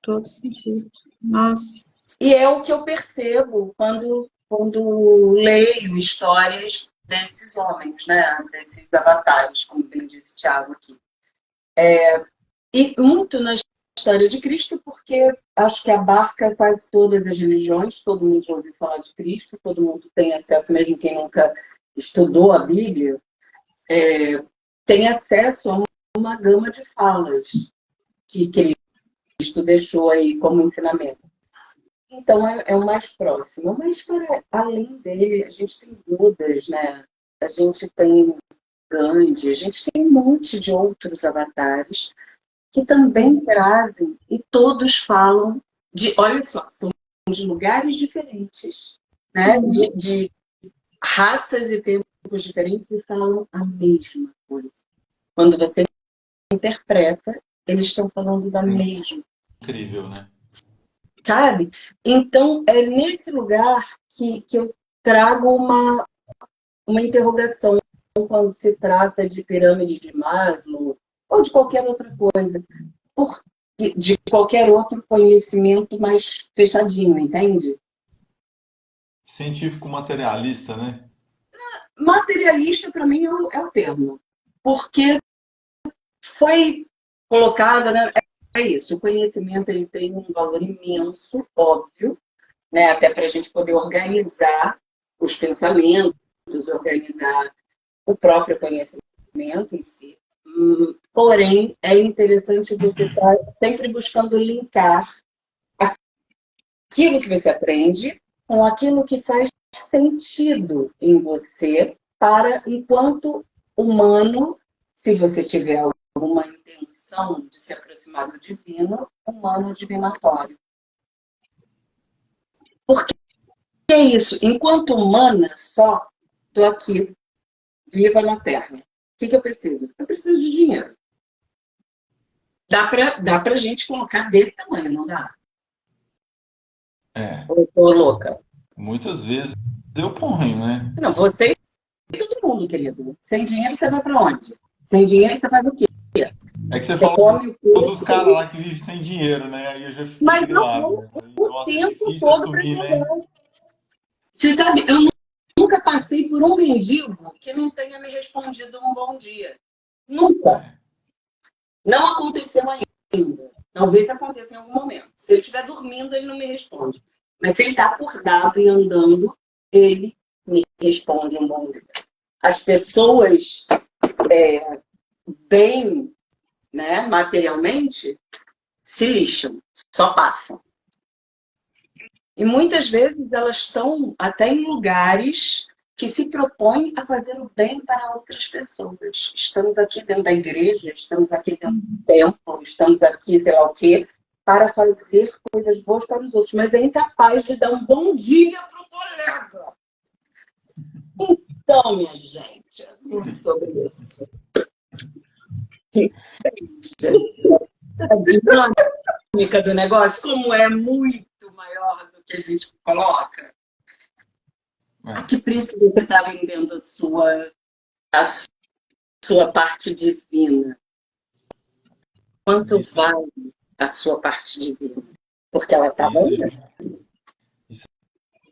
C: todo sentido. Nossa.
B: E é o que eu percebo quando leio histórias desses homens, né? Desses avatares, como bem disse Tiago aqui. E muito na história de Cristo, porque acho que abarca quase todas as religiões, todo mundo já ouviu falar de Cristo, todo mundo tem acesso, mesmo quem nunca estudou a Bíblia, tem acesso a uma gama de falas que ele Cristo deixou aí como ensinamento. Então, é o mais próximo. Mas, para além dele, a gente tem Budas, né? A gente tem Gandhi, a gente tem um monte de outros avatares que também trazem, e todos falam de, olha só, são de lugares diferentes, né? De raças e tempos diferentes e falam a mesma coisa. Quando você interpreta, eles estão falando da mesma.
A: Incrível, né?
B: Sabe? Então, é nesse lugar que eu trago uma interrogação quando se trata de pirâmide de Maslow ou de qualquer outra coisa, de qualquer outro conhecimento mais fechadinho, entende?
A: Científico materialista, né?
B: Materialista, para mim, é o termo. Porque foi colocado, né? É isso, o conhecimento ele tem um valor imenso, óbvio, né? Até para a gente poder organizar os pensamentos, organizar o próprio conhecimento em si. Porém, é interessante você estar sempre buscando linkar aquilo que você aprende com aquilo que faz sentido em você para, enquanto humano, se você tiver alguma intenção de se aproximar do divino, humano divinatório. Porque é isso, enquanto humana só, estou aqui, viva na Terra. O que eu preciso? Eu preciso de dinheiro. Dá pra gente colocar desse tamanho, não dá? Ou tô louca?
A: Muitas vezes eu ponho, né?
B: Não, você e todo mundo, querido. Sem dinheiro você vai pra onde? Sem dinheiro você faz o quê?
A: É que você
B: Você
A: falou
B: come o quê?
A: dos caras lá que vivem sem dinheiro, né? Aí eu já fiquei
B: Mas
A: grilado,
B: não
A: né? Falei,
B: o
A: nossa, é
B: tempo
A: difícil
B: todo para
A: assumir,
B: chegar.
A: né?
B: Você sabe, eu nunca passei por um mendigo que não tenha me respondido um bom dia. Nunca. Não aconteceu ainda. Talvez aconteça em algum momento. Se ele estiver dormindo, ele não me responde. Mas se ele está acordado e andando, ele me responde um bom dia. As pessoas bem, né, materialmente se lixam, só passam. E muitas vezes elas estão até em lugares que se propõem a fazer o bem para outras pessoas. Estamos aqui dentro da igreja, estamos aqui dentro do templo, estamos aqui, sei lá o quê, para fazer coisas boas para os outros, mas é incapaz de dar um bom dia para o colega. Então, minha gente, é tudo sobre isso. A dinâmica do negócio, como é muito maior do que a gente coloca. A que preço você está vendendo a sua parte divina? Quanto vale a sua parte divina? Porque ela está vendendo.
A: Isso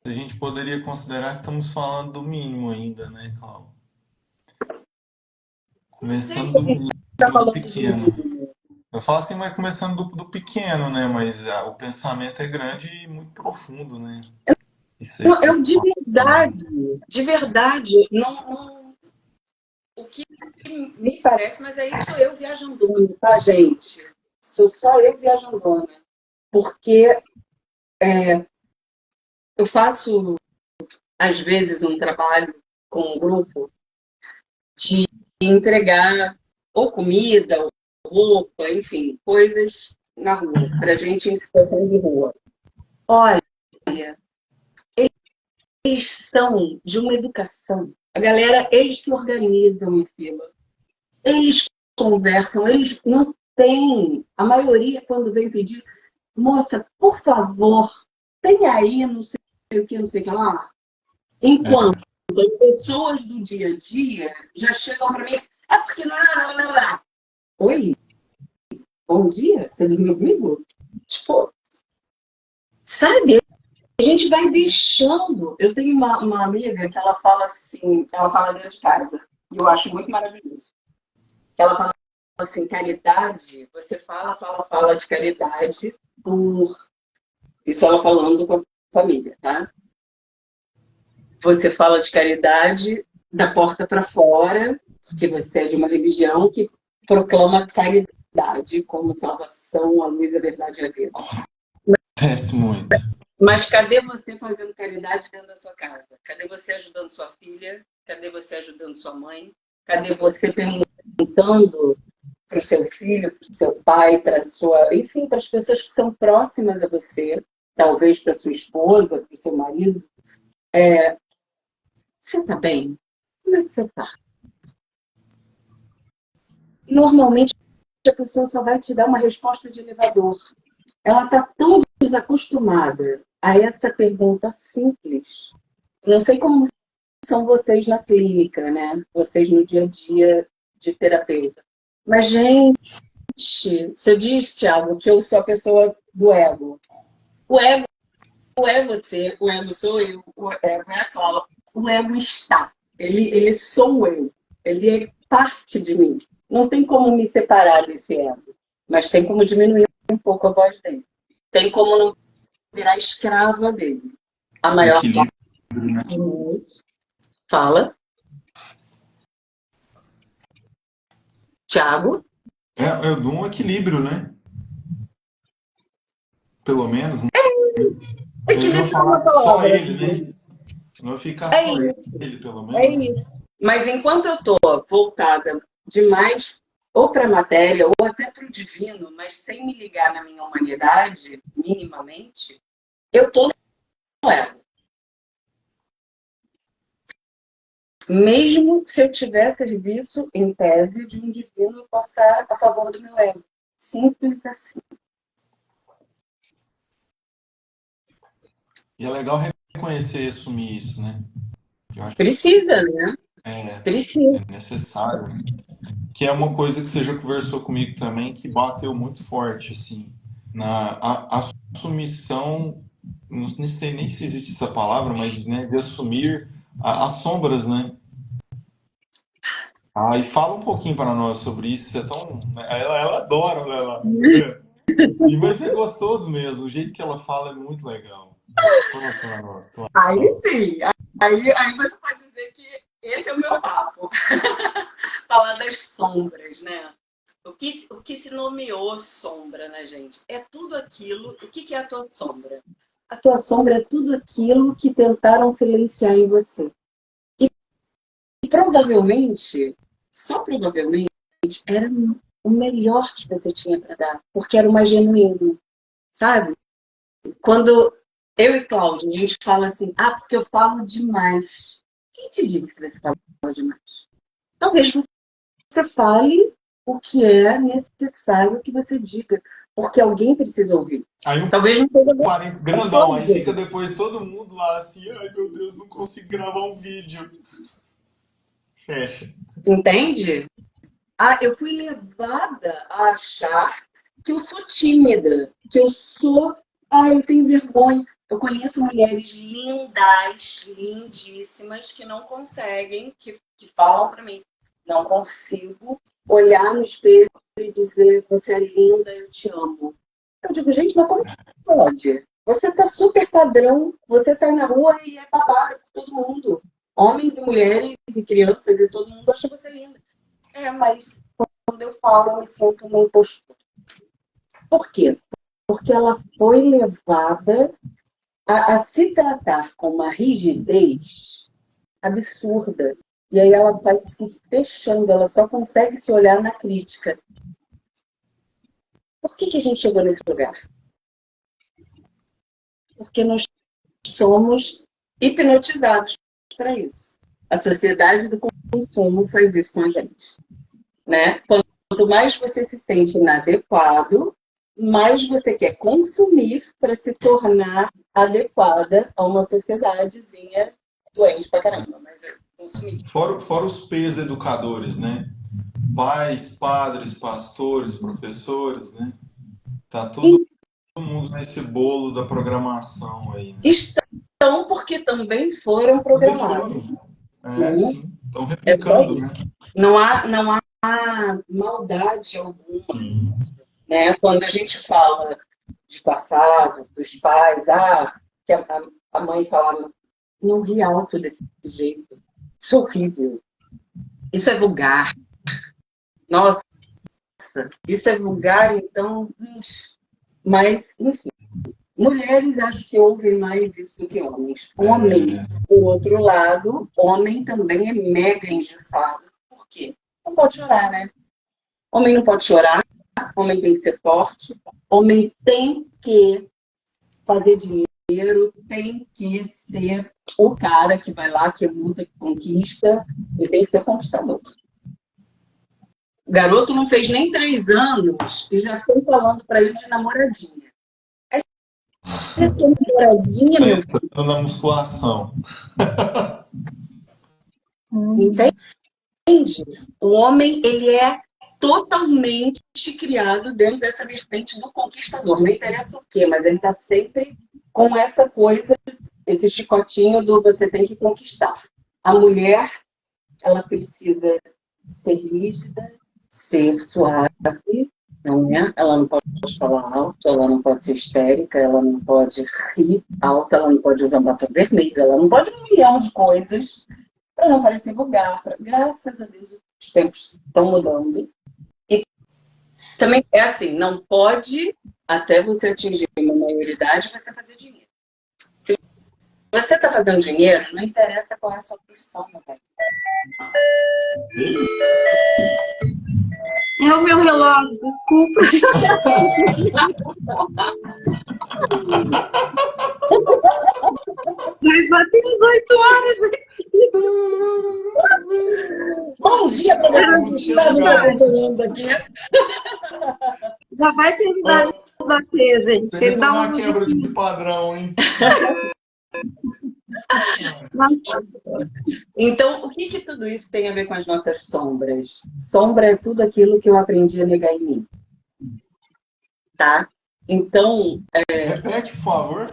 A: a gente poderia considerar que estamos falando do mínimo ainda, né, Cláudio? Começando do pequeno. Eu falo assim, mas começando do pequeno, né? Mas o pensamento é grande e muito profundo, né? Isso aí que
B: Eu,
A: você
B: de verdade, não, o que me parece, mas aí sou eu viajandona, tá, gente? Sou só eu viajandona. Porque eu faço, às vezes, um trabalho com um grupo de entregar ou comida, ou roupa, enfim, coisas na rua, para gente em situação de rua. Olha, eles são de uma educação. A galera, eles se organizam em fila. Eles conversam, eles não têm. A maioria, quando vem pedir, moça, por favor, tem aí, não sei o que, não sei o que lá. Enquanto as pessoas do dia a dia já chegam para mim, é porque não. Oi, bom dia, você dormiu comigo? Tipo, sabe? A gente vai deixando. Eu tenho uma amiga que ela fala assim, ela fala dentro de casa, e eu acho muito maravilhoso. Ela fala assim, caridade, você fala de caridade por... Isso ela falando com a família, tá? Você fala de caridade da porta para fora, porque você é de uma religião que proclama caridade caridade como salvação, a luz, a verdade e a vida.
A: Acontece muito.
B: Mas cadê você fazendo caridade dentro da sua casa? Cadê você ajudando sua filha? Cadê você ajudando sua mãe? Cadê você perguntando para o seu filho, para o seu pai, para sua, enfim, para as pessoas que são próximas a você, talvez para sua esposa, para o seu marido, você está bem? Como é que você está? Normalmente a pessoa só vai te dar uma resposta de elevador. Ela está tão desacostumada a essa pergunta simples. Não sei como são vocês na clínica, né? Vocês no dia a dia de terapeuta. Mas, gente, você diz, Thiago, que eu sou a pessoa do ego. O ego é você, o ego sou eu, o ego é a Cláudia. O ego está. Ele sou eu. Ele é parte de mim. Não tem como me separar desse ego. Mas tem como diminuir um pouco a voz dele. Tem como não virar escrava dele. A maior
A: Equilíbrio, né?
B: Fala. Thiago?
A: Eu dou um equilíbrio, né? Pelo menos. Ele não
B: Equilíbrio é uma
A: falar só
B: palavra.
A: ele, né? Não ficar
B: É
A: só
B: isso.
A: ele, pelo
B: É
A: menos.
B: isso. Mas enquanto eu estou voltada demais ou para a matéria ou até para o divino, mas sem me ligar na minha humanidade, minimamente, eu estou no ego. Mesmo se eu tiver serviço, em tese, de um divino, eu posso estar a favor do meu ego. Simples assim.
A: E é legal reconhecer e assumir isso, né? Eu acho que
B: Precisa, né? Precisa.
A: é necessário. Que é uma coisa que você já conversou comigo também, que bateu muito forte, assim, a assumição, não sei nem se existe essa palavra, mas né, de assumir as sombras, né? E fala um pouquinho para nós sobre isso. É tão, ela adora, né? Mas é gostoso mesmo. O jeito que ela fala é muito legal. Conta para nós, claro.
B: Aí sim. Aí você pode dizer que esse é o meu papo. Falar das sombras, né? O que se nomeou sombra, né, gente? É tudo aquilo. O que é a tua sombra? A tua sombra é tudo aquilo que tentaram silenciar em você. E provavelmente, só provavelmente, era o melhor que você tinha para dar, porque era o mais genuíno, sabe? Quando eu e Cláudia, a gente fala assim, porque eu falo demais. Quem te disse que você fala demais? Talvez você fale o que é necessário que você diga, porque alguém precisa ouvir.
A: Aí
B: Talvez não seja
A: parênteses grandão, aí fica depois todo mundo lá assim, ai meu Deus, não consigo gravar um vídeo. Fecha.
B: Entende? Eu fui levada a achar que eu sou tímida, que eu sou. Eu tenho vergonha. Eu conheço mulheres lindas, lindíssimas, que não conseguem, que falam para mim, não consigo olhar no espelho e dizer, você é linda, eu te amo. Eu digo, gente, mas como pode? Você tá super padrão, você sai na rua e é babada por todo mundo. Homens e mulheres e crianças e todo mundo acha você linda. Mas quando eu falo, eu me sinto uma impostura. Por quê? Porque ela foi levada a se tratar com uma rigidez absurda. E aí ela vai se fechando, ela só consegue se olhar na crítica. Por que a gente chegou nesse lugar? Porque nós somos hipnotizados para isso. A sociedade do consumo faz isso com a gente. Né? Quanto mais você se sente inadequado, mais você quer consumir para se tornar adequada a uma sociedadezinha doente pra caramba, mas é consumir.
A: Fora os P's educadores, né? Pais, padres, pastores, professores, né? Tá todo mundo nesse bolo da programação aí. Né?
B: Estão porque também foram programados.
A: Sim. Estão replicando, né?
B: Não há maldade alguma.
A: Sim.
B: Né? Quando a gente fala de passado, dos pais, que a mãe falava, não ri alto desse jeito. Isso é horrível. Isso é vulgar. Nossa, nossa, isso é vulgar, então... Mas, enfim, mulheres acho que ouvem mais isso do que homens. Homem, por outro lado, homem também é mega engessado. Por quê? Não pode chorar, né? Homem não pode chorar, homem tem que ser forte, homem tem que fazer dinheiro, tem que ser o cara que vai lá, que luta, que conquista, ele tem que ser conquistador. O garoto não fez nem 3 anos e já estão falando para ele de namoradinha. Ele tem namoradinha, meu filho.
A: Entrando na musculação.
B: Entende? O homem, ele é totalmente criado dentro dessa vertente do conquistador. Não interessa o quê, mas ele está sempre com essa coisa, esse chicotinho do você tem que conquistar. A mulher, ela precisa ser rígida, ser suave, não é? Ela não pode falar alto, ela não pode ser histérica, ela não pode rir alto, ela não pode usar batom vermelho, ela não pode 1 milhão de coisas para não parecer vulgar. Graças a Deus, os tempos estão mudando. E também é assim, não pode, até você atingir uma maioridade, você fazer dinheiro. Se você está fazendo dinheiro, não interessa qual é a sua profissão, meu pai.
C: É o meu relógio, desculpa, gente. Vai bater as 8 horas aqui.
B: Bom dia para você que está me acompanhando aqui.
C: Já vai terminar de bater, gente. Ele dá uma
A: quebra de padrão, hein?
B: Então, o que tudo isso tem a ver com as nossas sombras? Sombra é tudo aquilo que eu aprendi a negar em mim. Tá? Então...
A: Repete, por favor.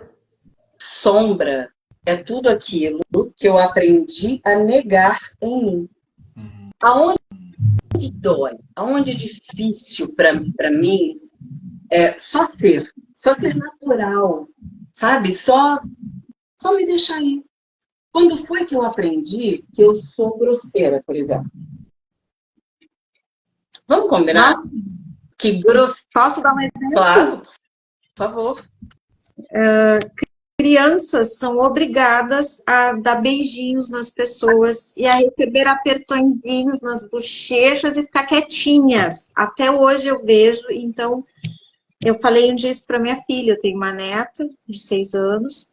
B: Sombra é tudo aquilo que eu aprendi a negar em mim. Aonde dói, aonde é difícil para mim, é só ser natural, sabe? Só me deixar ir. Quando foi que eu aprendi que eu sou grosseira, por exemplo? Vamos combinar?
C: Nossa.
B: Que grosseira.
C: Posso dar um exemplo?
B: Claro, por favor.
C: Crianças são obrigadas a dar beijinhos nas pessoas e a receber apertõezinhos nas bochechas e ficar quietinhas. Até hoje eu vejo, então eu falei um dia isso para minha filha, eu tenho uma neta de 6 anos,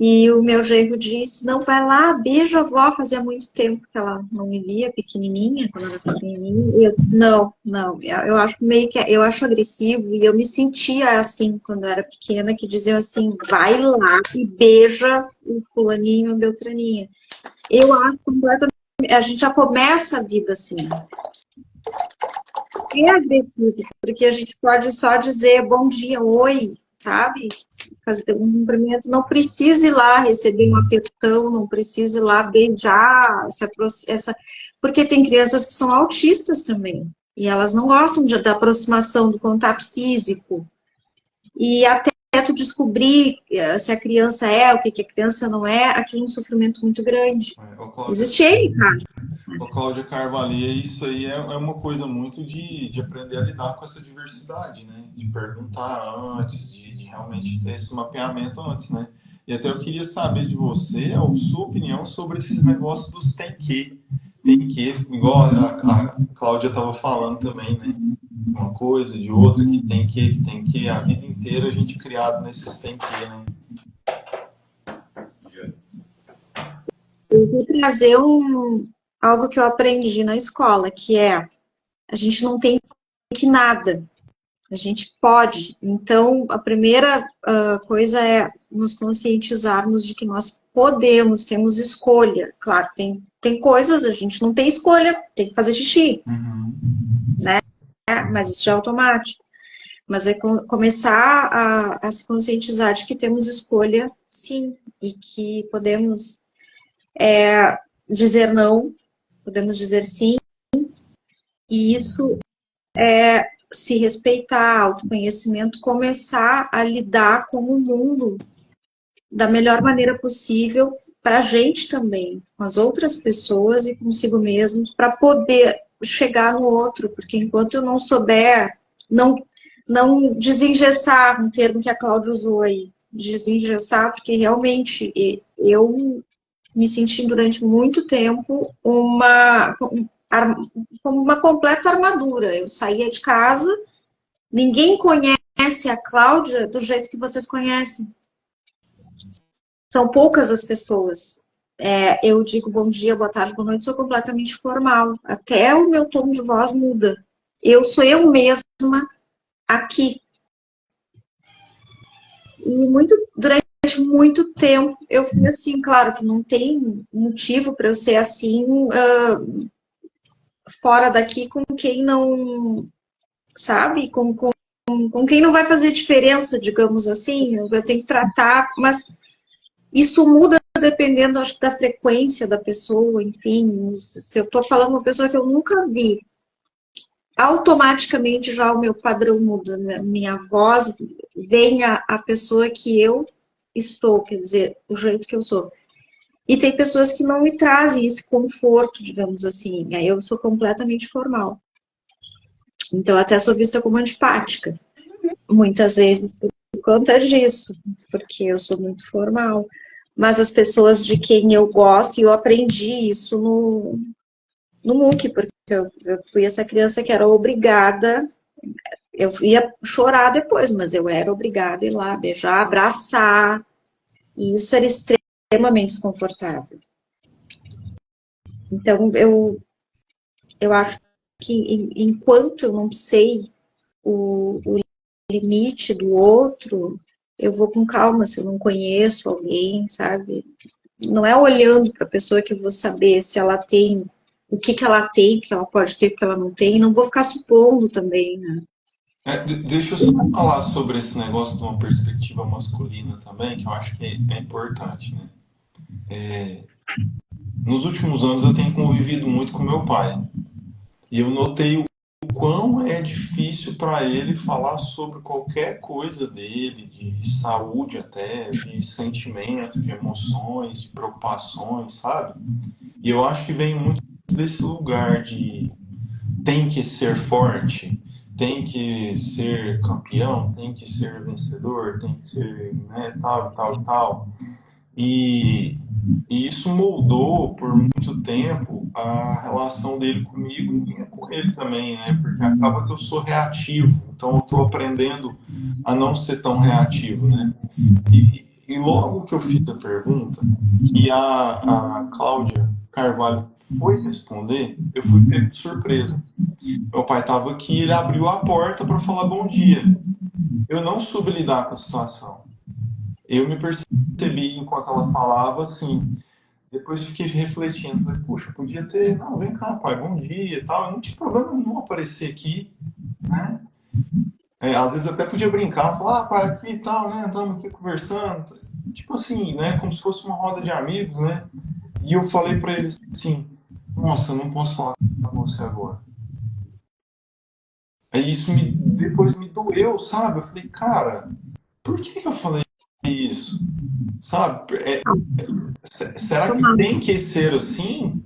C: e o meu genro disse, não, vai lá, beija a avó, fazia muito tempo que ela não me via, pequenininha, quando ela era pequenininha, e eu disse, não, eu acho eu acho agressivo, e eu me sentia assim, quando eu era pequena, que diziam assim, vai lá e beija o fulaninho, a beltraninha. Eu acho completamente, a gente já começa a vida assim. É agressivo, porque a gente pode só dizer bom dia, oi, sabe? Fazer um cumprimento, não precisa ir lá receber um apertão, não precisa ir lá beijar, porque tem crianças que são autistas também, e elas não gostam da aproximação, do contato físico, e até tu descobrir se a criança é, o que a criança não é, aquilo é um sofrimento muito grande. Existe ele, cara.
A: Cláudia Carvalho, isso aí é uma coisa muito de aprender a lidar com essa diversidade, né? De perguntar antes, de realmente ter esse mapeamento antes, né? E até eu queria saber de você, a sua opinião sobre esses negócios dos tem que, igual a Cláudia estava falando também, né? Uma coisa, de outra, que tem que, a vida inteira a gente criado nesses tem que, né?
C: Eu vou trazer algo que eu aprendi na escola, que é, a gente não tem que nada, a gente pode. Então, a primeira coisa é nos conscientizarmos de que nós podemos, temos escolha. Claro, tem coisas, a gente não tem escolha, tem que fazer xixi, né? Mas isso já é automático. Mas é começar a se conscientizar de que temos escolha, sim, e que podemos dizer não, podemos dizer sim, e isso é se respeitar, autoconhecimento, começar a lidar com o mundo da melhor maneira possível para a gente também, com as outras pessoas e consigo mesmos, para poder chegar no outro, porque enquanto eu não souber, não desengessar, um termo que a Cláudia usou aí, desengessar, porque realmente eu me senti durante muito tempo como uma completa armadura. Eu saía de casa, ninguém conhece a Cláudia do jeito que vocês conhecem. São poucas as pessoas. Eu digo bom dia, boa tarde, boa noite, sou completamente formal. Até o meu tom de voz muda. Eu sou eu mesma aqui. E durante muito tempo eu fui assim, claro que não tem motivo para eu ser assim, fora daqui com quem não, sabe, com quem não vai fazer diferença, digamos assim, eu tenho que tratar, mas isso muda dependendo, acho que, da frequência da pessoa, enfim, se eu estou falando uma pessoa que eu nunca vi, automaticamente já o meu padrão muda, minha voz vem a pessoa que eu estou, quer dizer, o jeito que eu sou. E tem pessoas que não me trazem esse conforto, digamos assim, aí eu sou completamente formal. Então, até sou vista como antipática, muitas vezes por conta disso, porque eu sou muito formal. Mas as pessoas de quem eu gosto, e eu aprendi isso no MOOC, porque eu fui essa criança que era obrigada, eu ia chorar depois, mas eu era obrigada a ir lá beijar, abraçar, e isso era extremamente desconfortável. Então, eu acho que enquanto eu não sei o limite do outro, eu vou com calma, se eu não conheço alguém, sabe? Não é olhando para a pessoa que eu vou saber se ela tem, o que ela tem, o que ela pode ter, o que ela não tem, não vou ficar supondo também, né?
A: Deixa eu só falar sobre esse negócio de uma perspectiva masculina também, que eu acho que é importante, né? Nos últimos anos eu tenho convivido muito com meu pai. E eu notei o quão é difícil para ele falar sobre qualquer coisa dele, de saúde até, de sentimento, de emoções, de preocupações, sabe? E eu acho que vem muito desse lugar de tem que ser forte, tem que ser campeão, tem que ser vencedor, tem que ser, né, tal, tal, tal. E, e isso moldou por muito tempo a relação dele comigo e minha com ele também, né? Porque acaba que eu sou reativo, então eu estou aprendendo a não ser tão reativo, né? E logo que eu fiz a pergunta, que a Cláudia Carvalho foi responder, eu fui pego de surpresa. Meu pai estava aqui, ele abriu a porta para falar bom dia. Eu não soube lidar com a situação. Eu me percebi enquanto ela falava assim. Depois eu fiquei refletindo, falei, puxa, podia ter, não, vem cá, pai, bom dia e tal. Eu não tinha problema nenhum aparecer aqui, né? Às vezes até podia brincar, falar, pai, aqui e tal, né? Estamos aqui conversando. Tipo assim, né? Como se fosse uma roda de amigos, né? E eu falei para ele assim, nossa, eu não posso falar com você agora. Aí isso depois me doeu, sabe? Eu falei, cara, por que eu falei isso? Sabe? Será que tem que ser assim?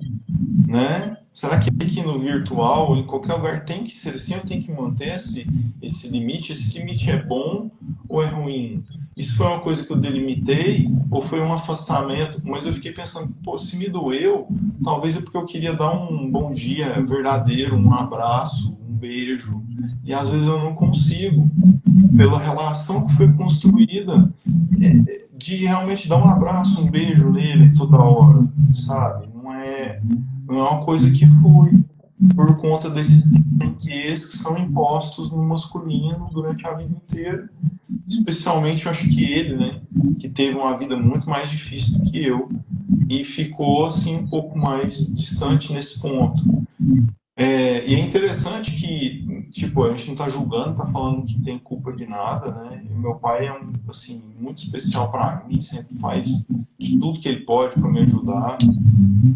A: Né? Será que aqui no virtual ou em qualquer lugar tem que ser assim? Eu tenho que manter esse limite? Esse limite é bom ou é ruim? Isso foi uma coisa que eu delimitei ou foi um afastamento? Mas eu fiquei pensando, pô, se me doeu, talvez é porque eu queria dar um bom dia verdadeiro, um abraço, um beijo. E às vezes eu não consigo, pela relação que foi construída, de realmente dar um abraço, um beijo nele toda hora, sabe? Não é uma coisa que foi por conta desses temques que são impostos no masculino durante a vida inteira. Especialmente, eu acho que ele, né, que teve uma vida muito mais difícil do que eu e ficou, assim, um pouco mais distante nesse ponto. E é interessante que, tipo, a gente não tá julgando, tá falando que tem culpa de nada, né? E meu pai é, assim, muito especial para mim, sempre faz de tudo que ele pode para me ajudar.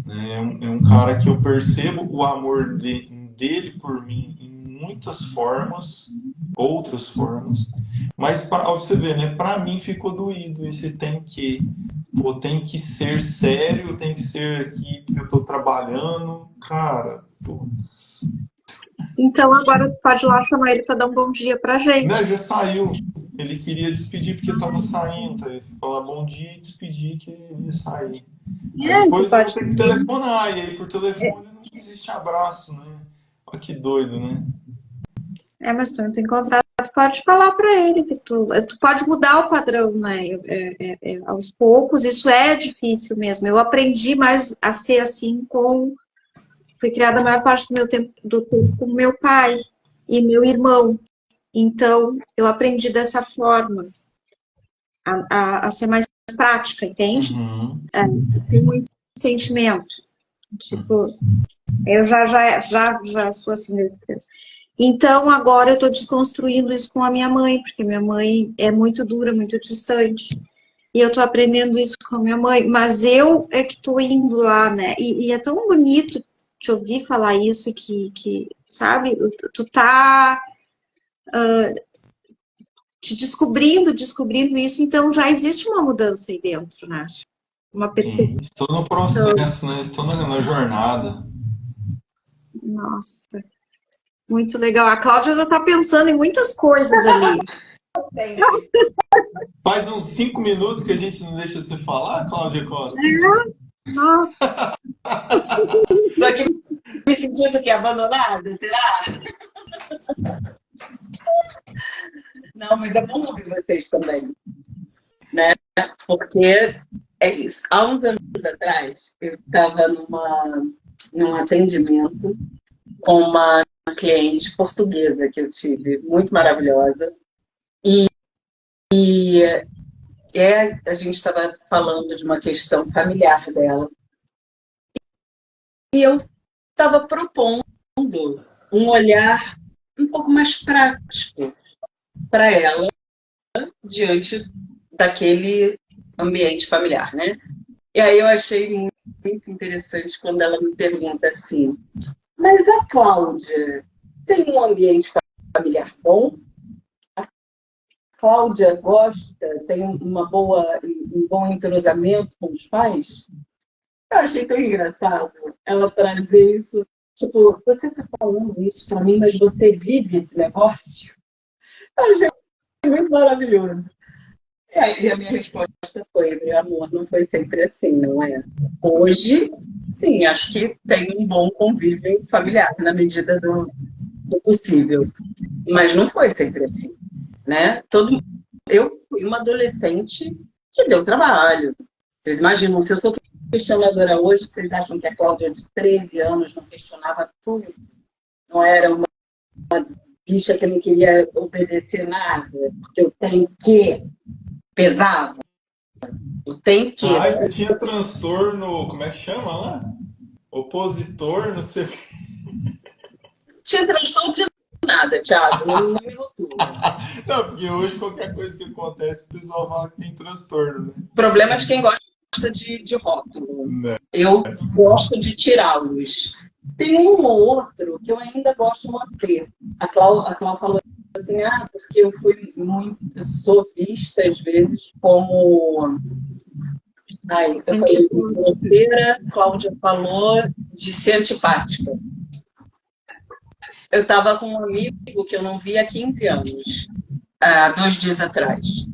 A: Né? É um cara que eu percebo o amor dele por mim em muitas formas, outras formas. Mas para você ver, né? Para mim ficou doído esse tem que. Pô, tem que ser sério, tem que ser aqui porque eu tô trabalhando. Cara, putz.
C: Então agora tu pode ir lá chamar ele para dar um bom dia pra
A: Não,
C: gente.
A: já saiu. Ele queria despedir porque tava saindo. Tá? Ele falar bom dia e despedir que ele ia sair. Aí
C: Tu
A: depois eu vou
C: pode
A: ter que telefonar. E aí por telefone não existe abraço, né? Olha que doido, né?
C: mas tu entra em contrato, tu pode falar para ele que tu pode mudar o padrão, né? Aos poucos, isso é difícil mesmo. Eu aprendi mais a ser assim fui criada a maior parte do tempo com meu pai e meu irmão. Então, eu aprendi dessa forma, a ser mais prática, entende?
A: Uhum.
C: Sem muito sentimento. Tipo, eu já sou assim desde criança. Então, agora eu estou desconstruindo isso com a minha mãe, porque minha mãe é muito dura, muito distante. E eu estou aprendendo isso com a minha mãe. Mas eu é que estou indo lá, né? E é tão bonito te ouvir falar isso sabe? Tu tá te descobrindo isso, então já existe uma mudança aí dentro, né? Uma
A: Sim, estou no
C: percepção.
A: processo, né? Estou na jornada.
C: Nossa, muito legal. A Cláudia já está pensando em muitas coisas ali.
A: Faz uns 5 minutos que a gente não deixa você falar, Cláudia Costa.
C: Nossa,
B: Tô aqui me sentindo que abandonada, será? Não, mas é bom ouvir vocês também, né? Porque é isso. Há uns anos atrás, eu estava num atendimento com uma cliente portuguesa que eu tive, muito maravilhosa. A gente estava falando de uma questão familiar dela. E eu estava propondo um olhar um pouco mais prático para ela diante daquele ambiente familiar, né? E aí eu achei muito interessante quando ela me pergunta assim, mas a Cláudia tem um ambiente familiar bom? A Cláudia gosta, tem um bom entrosamento com os pais? Eu achei tão engraçado ela trazer isso. Tipo, você está falando isso para mim, mas você vive esse negócio? Eu achei muito maravilhoso. E a minha resposta foi, meu amor, não foi sempre assim, não é? Hoje, sim, acho que tem um bom convívio familiar na medida do possível. Mas não foi sempre assim, né? Eu fui uma adolescente que deu trabalho. Vocês imaginam, se eu sou questionadora hoje, vocês acham que a Cláudia de 13 anos não questionava tudo? Não era uma bicha que não queria obedecer nada, porque eu tenho que pesava. Eu tenho que.
A: Ah, você tinha transtorno, como é que chama lá? Opositor, não sei o que.
B: Tinha transtorno de nada, Thiago, não me rotula.
A: Não, porque hoje qualquer coisa que acontece, o pessoal fala que tem transtorno, né?
B: O problema é de quem gosta de rótulo.
A: Não.
B: Eu gosto de tirá-los. Tem um ou outro que eu ainda gosto de manter. A Clau falou assim, porque eu sou vista às vezes como... eu falei de grosseira, Cláudia falou de ser antipática. Eu estava com um amigo que eu não via há 15 anos, 2 dias atrás.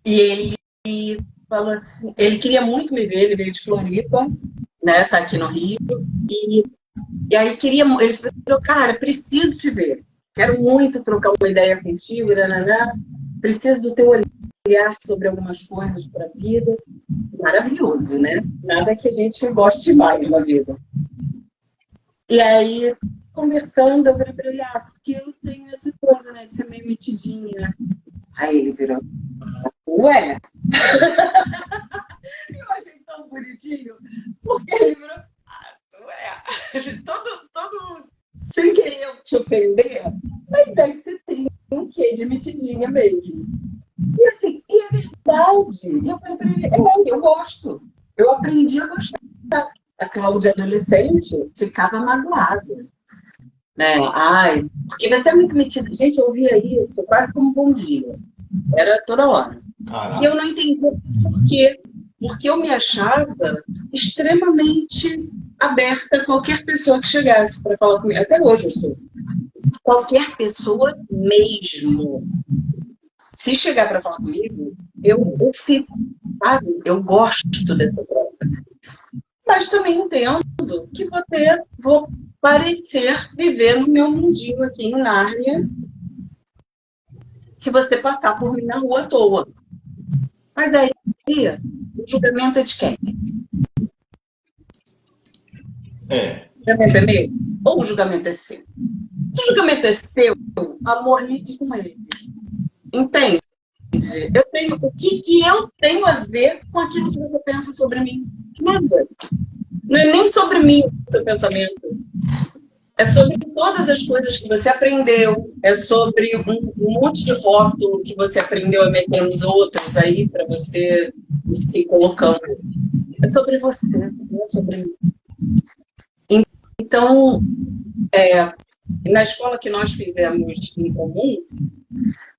B: E ele falou assim, ele queria muito me ver, ele veio de Floripa, né, tá aqui no Rio, e aí ele falou, cara, preciso te ver, quero muito trocar uma ideia contigo, preciso do teu olhar sobre algumas coisas para a vida. Maravilhoso, né? Nada que a gente goste mais na vida. E aí, conversando, eu falei pra ele, porque eu tenho essa coisa, né, de ser meio metidinha. Aí ele virou, ué? Eu achei tão bonitinho, porque ele virou, ué? Todo sem querer te ofender, mas é que você tem um quê de metidinha mesmo. E assim, e é verdade. E eu falei pra ele, eu gosto. Eu aprendi a gostar. A Cláudia adolescente ficava magoada. Né? Porque você é muito metida. Gente, eu ouvia isso quase como um bom dia. Era toda hora.
A: Caraca.
B: E eu não entendi por quê. porque eu me achava extremamente aberta a qualquer pessoa que chegasse para falar comigo. Até hoje eu sou. Qualquer pessoa mesmo. Se chegar para falar comigo, eu fico, sabe? Eu gosto dessa troca. Mas também entendo que vou parecer viver no meu mundinho aqui em Nárnia se você passar por mim na rua à toa. Mas aí, o julgamento é de quem? O julgamento é meu? Ou o julgamento é seu? Se o julgamento é seu, amor, lide com ele. Entende? O que eu tenho a ver com aquilo que você pensa sobre mim? Nada. Não é nem sobre mim o seu pensamento. É sobre todas as coisas que você aprendeu. É sobre um monte de rótulo que você aprendeu a meter nos outros aí para você se colocando. É sobre você, não é sobre mim. Então, na escola que nós fizemos em comum,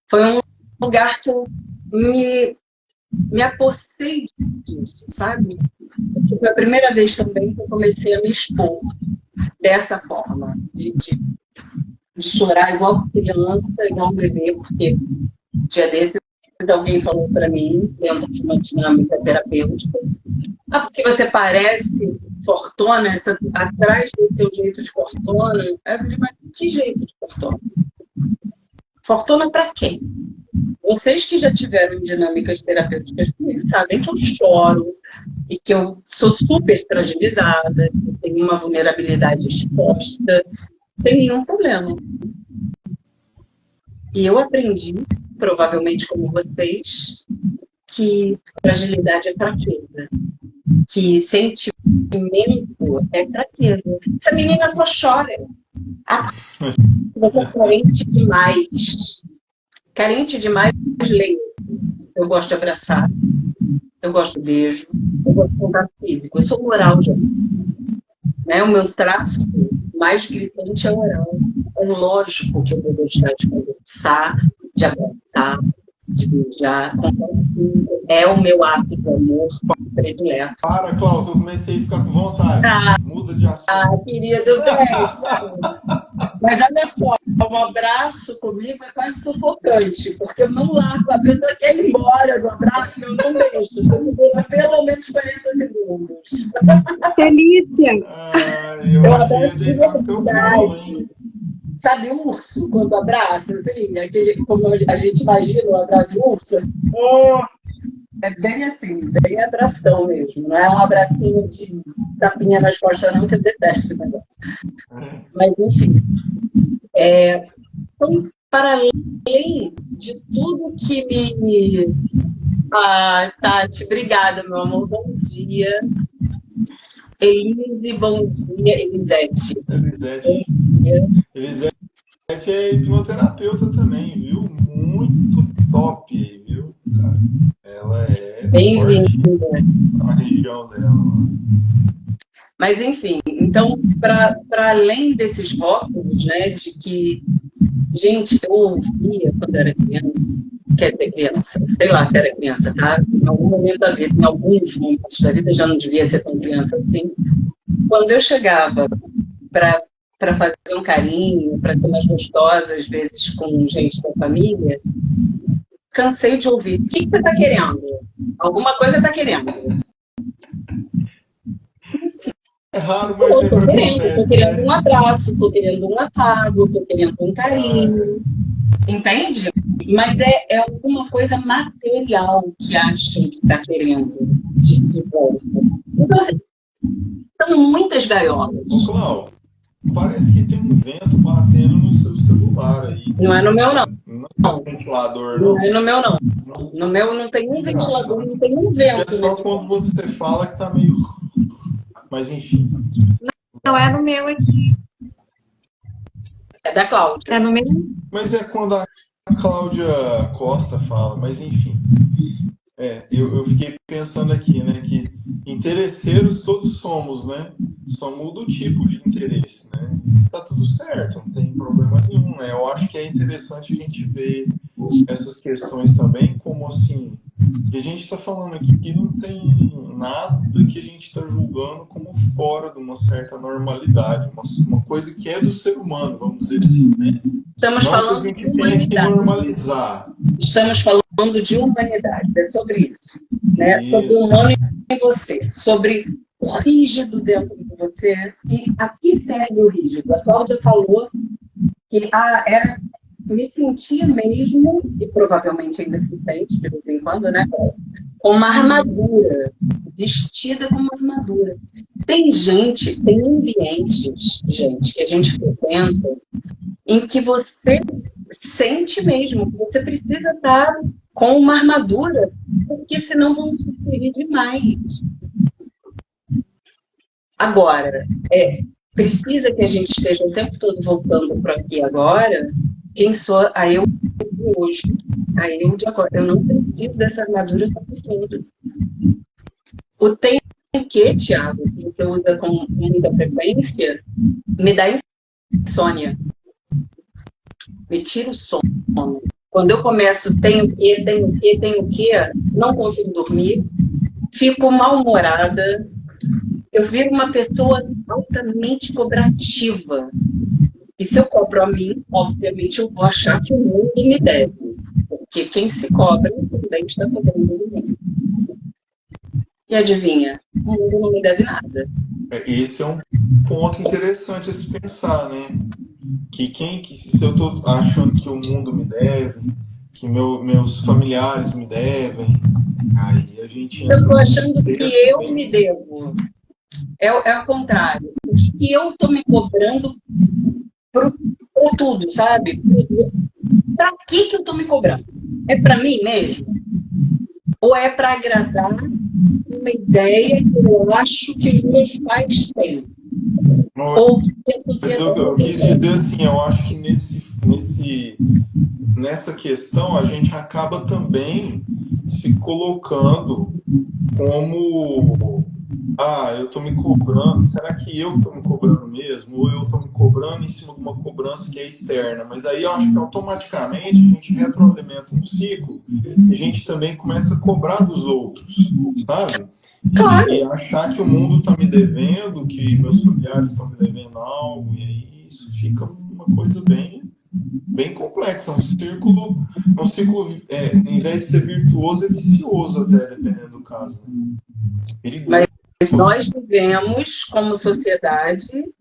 B: foi um lugar que eu me apossei disso, sabe? Porque foi a primeira vez também que eu comecei a me expor dessa forma, de chorar igual criança, igual bebê, porque dia desses alguém falou para mim, dentro de uma dinâmica terapêutica, porque você parece fortuna, atrás desse teu jeito de fortuna. Eu falei, mas que jeito de fortuna? Fortuna para quem? Vocês que já tiveram dinâmicas terapêuticas comigo sabem que eu choro e que eu sou super fragilizada, que eu tenho uma vulnerabilidade exposta, sem nenhum problema. E eu aprendi, provavelmente como vocês, que fragilidade é fraqueza, que sentimento é fraqueza. Essa menina só chora. Você é carente demais. Carente demais, leio. Eu gosto de abraçar, eu gosto de beijo, eu gosto de contato físico. Eu sou moral, já. Né? O meu traço mais gritante é oral. É lógico que eu vou gostar de conversar, de abraçar, de beijar, é o meu ato de amor predileto.
A: Para, Cláudio, eu comecei a ficar com vontade. Muda de assunto.
B: Querido, bem. Mas olha só, um abraço comigo é quase sufocante, porque eu não largo, a pessoa quer ir embora do abraço e eu não deixo. Então, dura pelo menos 40 segundos.
C: Delícia!
A: Eu achei de deitar no teu colo, hein?
B: Sabe o urso, quando abraça, assim, como a gente imagina o abraço de urso? É bem assim, bem abração mesmo. Não é um abracinho de tapinha nas costas, não, que eu detesto esse negócio. Mas, enfim. Então, para além de tudo que me... Tati, obrigada, meu amor. Bom dia. Elise, bom dia. Elisete.
A: Elisete é hipnoterapeuta também, viu? Muito top, viu, cara? Ela é
B: bem-vinda
A: na região dela.
B: Mas, enfim, então, para além desses rótulos, né, de que, gente, eu ouvia quando era criança, quer dizer, criança, sei lá se era criança, tá? Em algum momento da vida, em alguns momentos da vida, já não devia ser tão criança assim. Quando eu chegava para fazer um carinho, para ser mais gostosa, às vezes com gente da família, cansei de ouvir. O que você está querendo? Alguma coisa está querendo.
A: É raro, mas sempre acontece.
B: Estou querendo um abraço, estou querendo um afago, estou querendo um carinho. Entende? Mas é alguma coisa material que acham que está querendo de volta. Então, assim, são muitas gaiolas.
A: Ô, Cláudio, parece que tem um vento batendo no seu celular aí.
B: Não é no meu, não.
A: Não é um ventilador, não.
B: Não é no meu, não. No meu não tem um ventilador, não tem um vento.
A: É só quando você fala que tá meio... Mas, enfim.
C: Não é no meu aqui.
B: É da Cláudia.
C: É no meu.
A: Mas é quando a Cláudia Costa fala, mas enfim. Eu fiquei pensando aqui, né, que interesseiros todos somos, né? Só muda o tipo de interesse, né? Tá tudo certo, não tem problema nenhum, né? Eu acho que é interessante a gente ver essas questões também como, assim, que a gente está falando aqui que não tem nada que a gente está julgando como fora de uma certa normalidade, uma coisa que é do ser humano, vamos dizer assim, né?
B: Estamos
A: Não que a
B: falando
A: gente
B: de
A: tenha que
B: humanidade.
A: normalizar.
B: Estamos falando de humanidade, é sobre isso. Né? Sobre o
A: Isso.
B: humano em você, sobre o rígido dentro de você. E aqui segue o rígido. A Cláudia falou que era, me sentia mesmo, e provavelmente ainda se sente de vez em quando, né? Com uma armadura, vestida com uma armadura. Tem gente, tem ambientes, gente, que a gente frequenta, em que você sente mesmo que você precisa estar com uma armadura, porque senão vão te ferir demais. Agora, precisa que a gente esteja o tempo todo voltando para aqui agora. Quem sou a eu de hoje? A eu de agora. Eu não preciso dessa armadura o tempo todo. O tem que, Thiago, que você usa com muita frequência, me dá insônia. Me tira o sono. Quando eu começo, tenho que, não consigo dormir, fico mal-humorada, eu viro uma pessoa altamente cobrativa. E se eu cobro a mim, obviamente eu vou achar que o mundo me deve. Porque quem se cobra também está cobrando o mundo. E adivinha? O mundo não me deve nada.
A: Esse é um ponto interessante a se pensar, né? Que se eu estou achando que o mundo me deve, que meus familiares me devem, aí a gente
B: Eu
A: entra
B: estou
A: num
B: achando que
A: contexto
B: eu
A: bem...
B: me devo. É o contrário. O que eu estou me cobrando por tudo, sabe? Para que eu estou me cobrando? É para mim mesmo? Ou é para agradar uma ideia que eu acho que os meus pais têm? Ou que a sociedade
A: Eu quis
B: tem?
A: dizer assim, eu acho que nessa questão a gente acaba também se colocando como eu estou me cobrando, será que eu estou me cobrando mesmo? Ou eu estou me cobrando em cima de uma cobrança que é externa? Mas aí eu acho que automaticamente a gente retroalimenta um ciclo e a gente também começa a cobrar dos outros, sabe?
B: Claro.
A: E achar que o mundo está me devendo, que meus familiares estão me devendo algo, e aí isso fica uma coisa bem complexa, um ciclo, em vez de ser virtuoso, é vicioso até, dependendo do caso. Né? Perigoso.
B: Mas nós vivemos, como sociedade,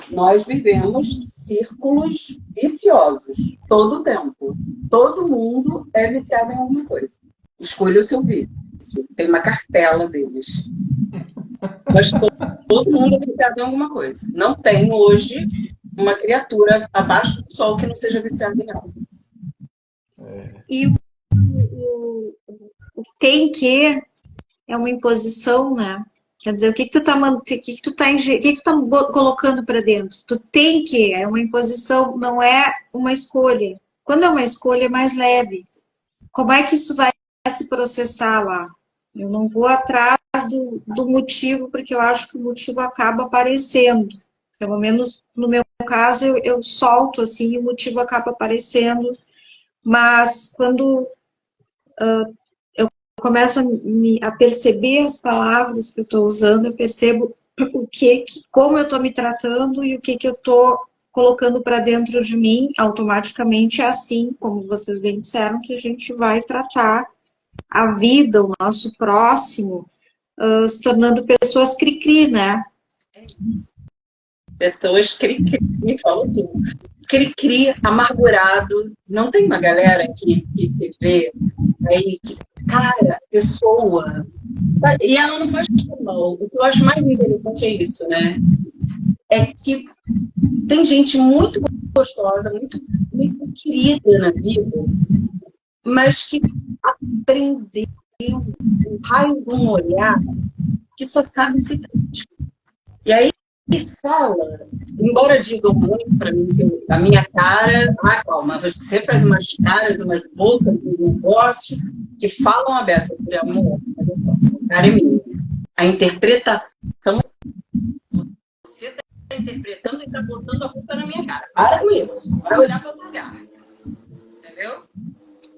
B: nós vivemos círculos viciosos todo o tempo. Todo mundo é viciado em alguma coisa. Escolha o seu vício. Tem uma cartela deles. Mas todo mundo é viciado em alguma coisa. Não tem hoje uma criatura abaixo do sol que não seja viciada em algo.
C: E o tem que é uma imposição, né? Quer dizer, o que tu tá colocando para dentro? Tu tem que, é uma imposição, não é uma escolha. Quando é uma escolha, é mais leve. Como é que isso vai se processar lá? Eu não vou atrás do motivo, porque eu acho que o motivo acaba aparecendo. Pelo menos no meu caso, eu solto assim e o motivo acaba aparecendo. Mas quando eu começo a perceber as palavras que eu estou usando, eu percebo como eu estou me tratando e o que eu estou colocando para dentro de mim, automaticamente é assim, como vocês bem disseram, que a gente vai tratar a vida, o nosso próximo, se tornando pessoas cri-cri, né?
B: Pessoas cri-cri, falam tudo. Cri-cri, amargurado. Não tem uma galera que se vê aí que, cara, pessoa... E ela não faz mal. O que eu acho mais interessante é isso, né? É que tem gente muito gostosa, muito, muito querida na vida, mas que aprendeu um raio de um olhar que só sabe ser crítico. E aí fala, embora digam muito para mim, que a minha cara, calma, você faz umas caras, umas bocas, um negócio que falam a beça de amor, a cara é minha. A interpretação, você está interpretando e está botando a culpa na minha cara. Para com isso, vai olhar para outro lugar. Entendeu?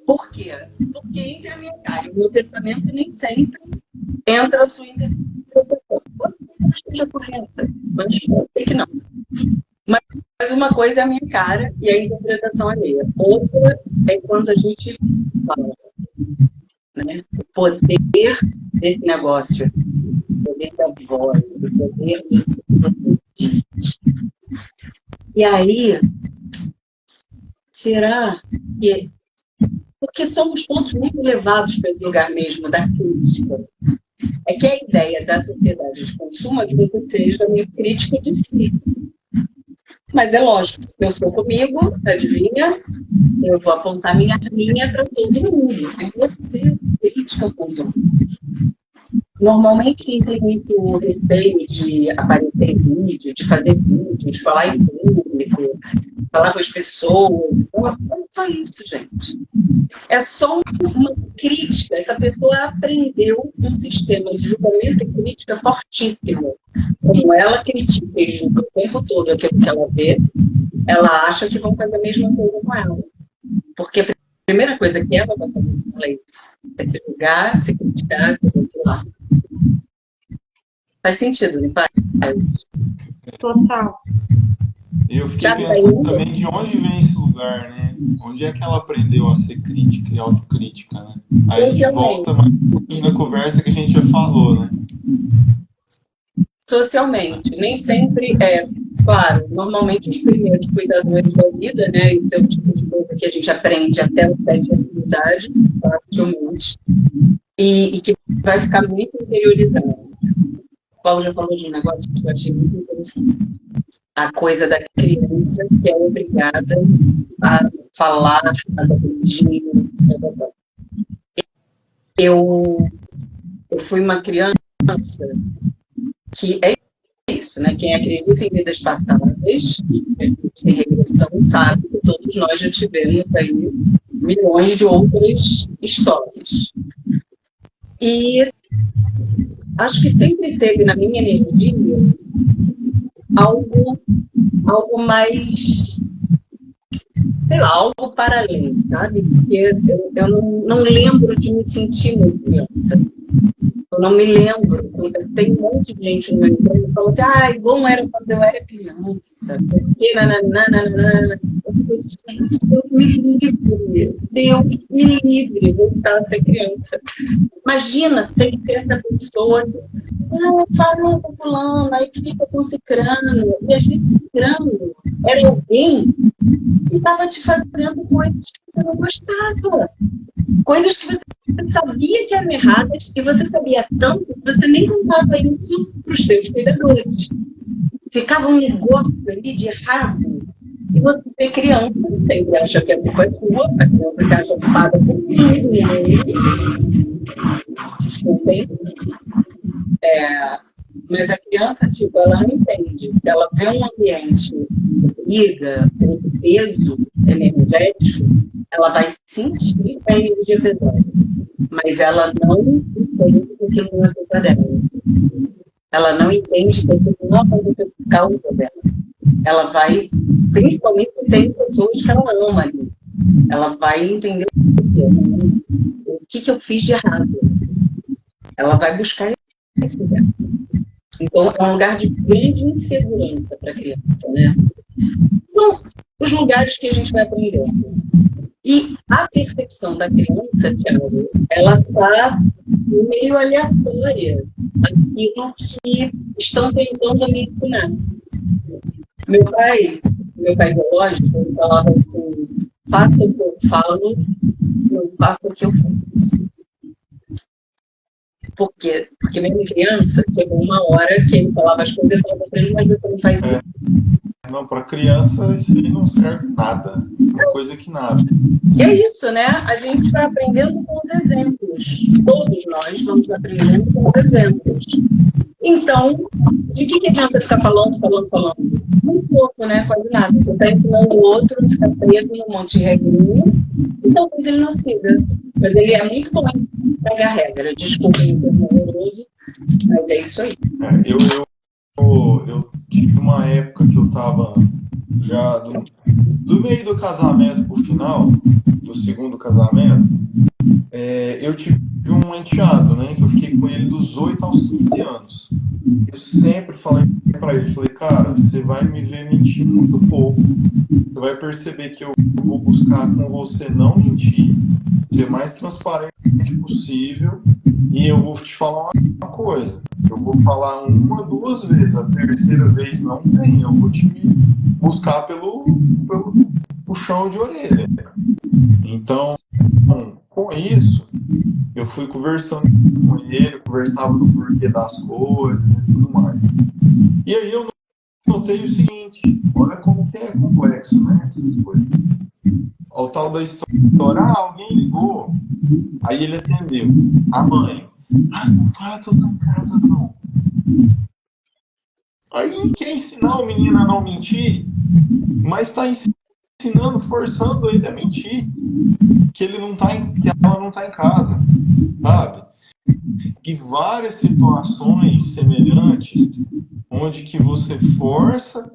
B: Por quê? Porque entre a minha cara e meu pensamento nem sempre entra a sua interpretação. Pode ser que esteja correta, mas pode ser que não. Mas uma coisa é a minha cara e a interpretação alheia. Outra é quando a gente fala, né? O poder desse negócio, o poder da voz, o poder do... E aí, será que... Porque somos todos muito levados para esse lugar mesmo da crítica. É que a ideia da sociedade de consumo é que você seja meio crítico de si. Mas é lógico, se eu sou comigo, adivinha, eu vou apontar minha linha para todo mundo. Eu vou ser crítica com os outros. Normalmente, quem tem muito receio de aparecer em vídeo, de fazer vídeo, de falar em público, falar com as pessoas, não é só isso, gente. É só uma crítica. Essa pessoa aprendeu um sistema de julgamento e crítica fortíssimo. Como ela critica e julga o tempo todo aquilo que ela vê, ela acha que vão fazer a mesma coisa com ela. Porque a primeira coisa que ela vai fazer com ela é isso. É se julgar, se criticar, se controlar. Faz sentido, não faz?
C: Total.
A: Eu fiquei pensando também de onde vem esse lugar, né? Onde é que ela aprendeu a ser crítica e autocrítica, né? Aí a gente volta mais um pouquinho na conversa que a gente já falou, né?
B: Socialmente, nem sempre é, claro, normalmente os primeiros cuidadores da vida, né, isso é o tipo de coisa que a gente aprende até o sétimo ano de idade, facilmente, e que vai ficar muito interiorizado. O Paulo já falou de um negócio que eu achei muito interessante, a coisa da criança que é obrigada a falar, a dar beijinho, eu fui uma criança que é isso, né? Quem acredita em vidas passadas e tem regressão sabe que todos nós já tivemos aí milhões de outras histórias. E acho que sempre teve na minha energia algo mais, sei lá, algo para além, sabe? Porque eu não lembro de me sentir muito criança. Eu não me lembro. Tem um monte de gente no meu entorno que fala assim, ai, bom era quando eu era criança. Porque nananana. Eu fico, gente, Deus me livre. Deus me livre voltar a ser criança. Imagina, tem que ter essa pessoa que fala com fulano, aí fica com cicrano. E a gente cicrano era alguém que estava te fazendo coisas que você não gostava. Coisas que você sabia que eram erradas e você sabia tanto que você nem contava isso para os seus cuidadores. Ficava um negócio ali de errado. E você, criança, sempre acha que a culpa é sua, a criança se acha culpada por tudo. Desculpem. Mas a criança, tipo, ela não entende. Se ela vê um ambiente de briga, com peso energético, ela vai sentir a energia pesada. Mas ela não entende que aquilo não é culpa dela. Ela não entende que aquilo não aconteceu por causa dela. Ela vai, principalmente se tem pessoas que ela ama ali. Ela vai entender o que eu fiz de errado. Ela vai buscar esse lugar. Então, é um lugar de grande insegurança para a criança, né? Então, os lugares que a gente vai aprendendo. E a percepção da criança, Thiago, ela está meio aleatória aquilo que estão tentando me ensinar. Meu pai biológico, ele falava assim, faça o que eu falo, não faça o que eu faço. Por quê? Porque mesmo criança, chegou uma hora que ele falava as coisas, eu falava para ele, mas você não faz isso.
A: Não, para criança isso aí não serve nada. Uma coisa que nada.
B: E é isso, né? A gente vai aprendendo com os exemplos. Todos nós vamos aprendendo com os exemplos. Então, de que adianta ficar falando? Muito pouco, né? Quase nada. Você está ensinando o outro a ficar preso num monte de regrinha, e talvez ele não siga. Mas ele é muito bom em pegar regra. Desculpa, me horroroso, mas é isso aí.
A: Eu tive uma época que eu estava já do meio do casamento para o final, do segundo casamento, eu tive um enteado, né? Que eu fiquei com ele dos 8 aos 15 anos. Eu sempre falei para ele, falei, cara, você vai me ver mentir muito pouco. Você vai perceber que eu vou buscar com você não mentir, ser mais transparente possível, e eu vou te falar uma coisa. Eu vou falar uma, duas vezes, a terceira vez não tem. Eu vou te buscar pelo puxão de orelha. Então, com isso, eu fui conversando com ele, conversava do porquê das coisas e tudo mais. E aí eu notei o seguinte, olha como que é complexo, né, essas coisas. O tal da história, alguém ligou, aí ele atendeu. A mãe, não fala que eu tô em casa, não. Aí quer ensinar o menino a não mentir, mas está ensinando, forçando ele a mentir, que ela não tá em casa, sabe? E várias situações semelhantes, onde que você força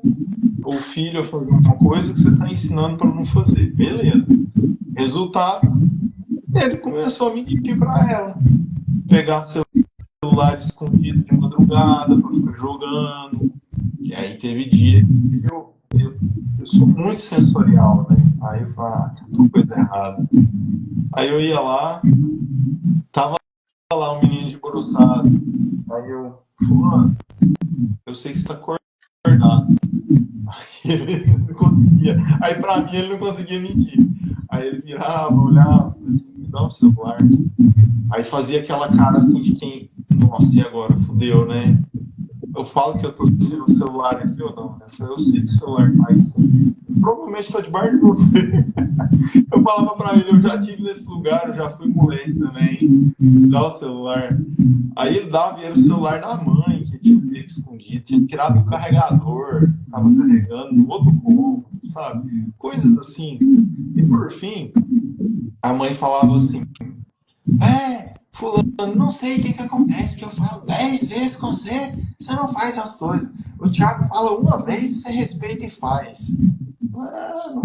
A: o filho a fazer uma coisa que você está ensinando para não fazer. Beleza. Resultado, ele começou a mentir para ela. Pegar celular escondido de madrugada para ficar jogando. E aí teve dia que eu sou muito sensorial, né? Aí eu falo, tem coisa errada. Aí eu ia lá, tava lá um menino de boroçado. Aí eu, fulano, eu sei que você tá acordado. Aí ele não conseguia. Aí pra mim ele não conseguia mentir. Aí ele virava, olhava, assim, me dá um celular. Aí fazia aquela cara assim de quem, nossa, e agora? Fudeu, né? Eu falo que eu tô sem o celular aqui ou não? Eu sei que o celular tá isso. Provavelmente tá debaixo de você. Eu falava pra ele, eu já estive nesse lugar, eu já fui moleque também. Dá o celular. Aí ele dava e era o celular da mãe, que tinha pego escondido, tinha tirado o carregador, tava carregando no outro cômodo, sabe? Coisas assim. E por fim, a mãe falava assim, fulano, não sei o que acontece, que eu falo 10 vezes com você, você não faz as coisas. O Thiago fala uma vez, você respeita e faz. Não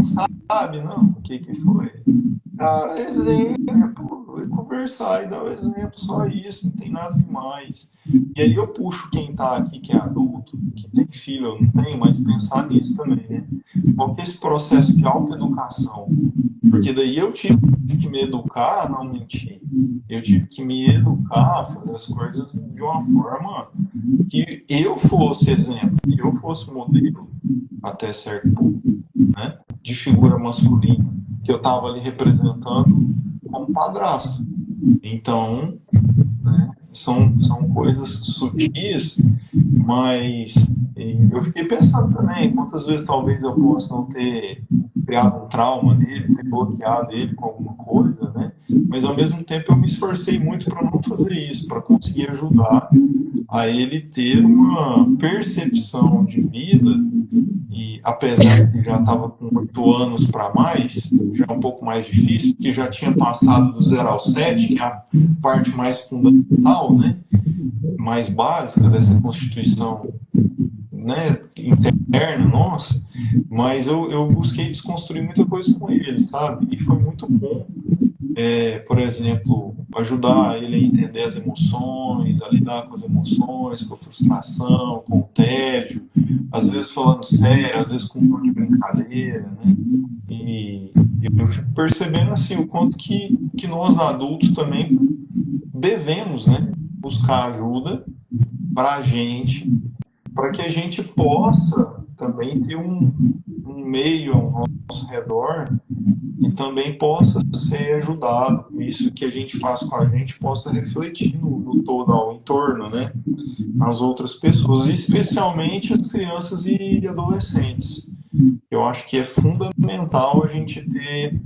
A: sabe, não, o que foi. Cara, exemplo, conversar e dar o exemplo, só isso, não tem nada demais. E aí eu puxo quem tá aqui, que é adulto, que tem filho ou não tem, mas pensar nisso também, né? Porque esse processo de autoeducação, porque daí eu tive que me educar a não mentir, eu tive que me educar a fazer as coisas de uma forma que eu fosse exemplo, que eu fosse modelo até certo ponto, né? De figura masculina, que eu estava ali representando como padrasto. Então, né, são coisas sutis, mas eu fiquei pensando também quantas vezes talvez eu possa não ter criado um trauma nele, ter bloqueado ele com alguma coisa, né? Mas ao mesmo tempo eu me esforcei muito para não fazer isso, para conseguir ajudar a ele ter uma percepção de vida. E apesar de que já estava com 8 anos para mais, já é um pouco mais difícil, porque já tinha passado do 0 ao 7, que é a parte mais fundamental, né? Mais básica dessa constituição, né? Interna nossa, mas eu busquei desconstruir muita coisa com ele, sabe? E foi muito bom. Por exemplo, ajudar ele a entender as emoções, a lidar com as emoções, com a frustração, com o tédio, às vezes falando sério, às vezes com um tom de brincadeira, né? E eu fico percebendo assim o quanto que nós adultos também devemos, né, buscar ajuda para a gente, para que a gente possa também ter um meio ao nosso redor e também possa ser ajudado. Isso que a gente faz com a gente possa refletir no todo ao entorno, né? Nas outras pessoas, especialmente as crianças e adolescentes. Eu acho que é fundamental a gente ter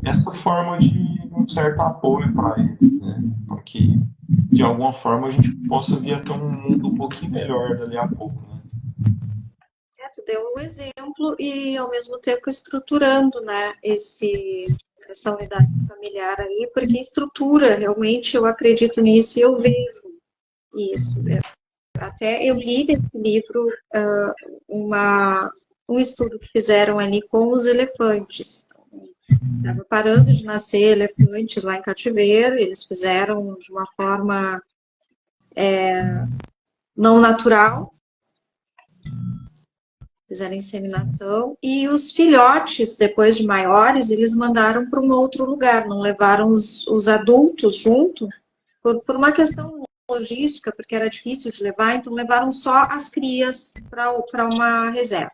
A: essa forma de um certo apoio para eles, né? Porque de alguma forma a gente possa vir a ter um mundo um pouquinho melhor dali a pouco, né?
C: Tu deu um exemplo e, ao mesmo tempo, estruturando, né, essa unidade familiar aí, porque estrutura, realmente, eu acredito nisso e eu vejo isso. Até eu li nesse livro um estudo que fizeram ali com os elefantes. Estava parando de nascer elefantes lá em cativeiro, eles fizeram de uma forma não natural, fizeram inseminação, e os filhotes, depois de maiores, eles mandaram para um outro lugar, não levaram os adultos junto, por uma questão logística, porque era difícil de levar, então levaram só as crias para uma reserva.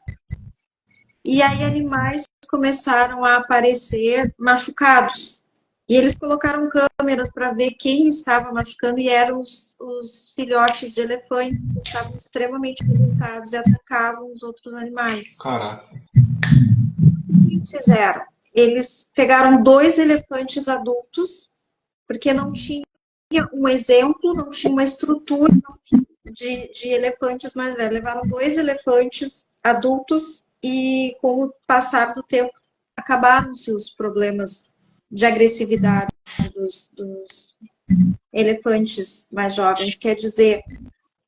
C: E aí animais começaram a aparecer machucados. E eles colocaram câmeras para ver quem estava machucando, e eram os filhotes de elefante, que estavam extremamente revoltados e atacavam os outros animais.
A: Caraca.
C: O que eles fizeram? Eles pegaram 2 elefantes adultos, porque não tinha um exemplo, não tinha uma estrutura de elefantes mais velhos. Levaram 2 elefantes adultos e, com o passar do tempo, acabaram-se os problemas de agressividade dos elefantes mais jovens. Quer dizer,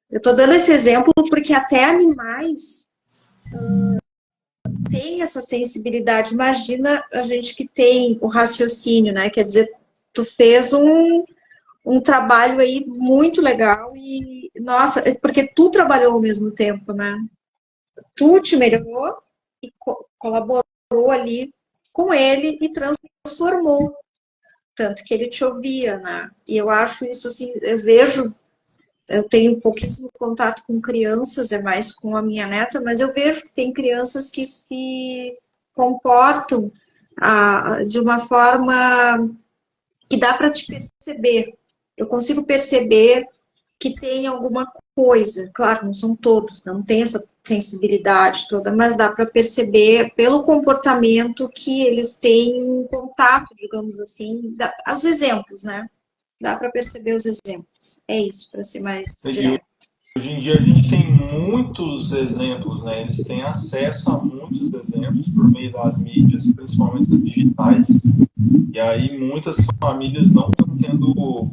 C: eu estou dando esse exemplo porque até animais têm essa sensibilidade. Imagina a gente que tem o raciocínio, né? Quer dizer, tu fez um trabalho aí muito legal e, nossa, porque tu trabalhou ao mesmo tempo, né? Tu te melhorou e colaborou ali com ele e transformou, tanto que ele te ouvia, né? E eu acho isso assim, eu tenho pouquíssimo contato com crianças, é mais com a minha neta, mas eu vejo que tem crianças que se comportam de uma forma que dá para te perceber. Eu consigo perceber que tem alguma coisa, claro, não são todos, não tem essa sensibilidade toda, mas dá para perceber pelo comportamento que eles têm um contato, digamos assim, os exemplos, né? Dá para perceber os exemplos. É isso, para ser mais direto.
A: Hoje em dia a gente tem muitos exemplos, né? Eles têm acesso a muitos exemplos por meio das mídias, principalmente as digitais. E aí muitas famílias não estão tendo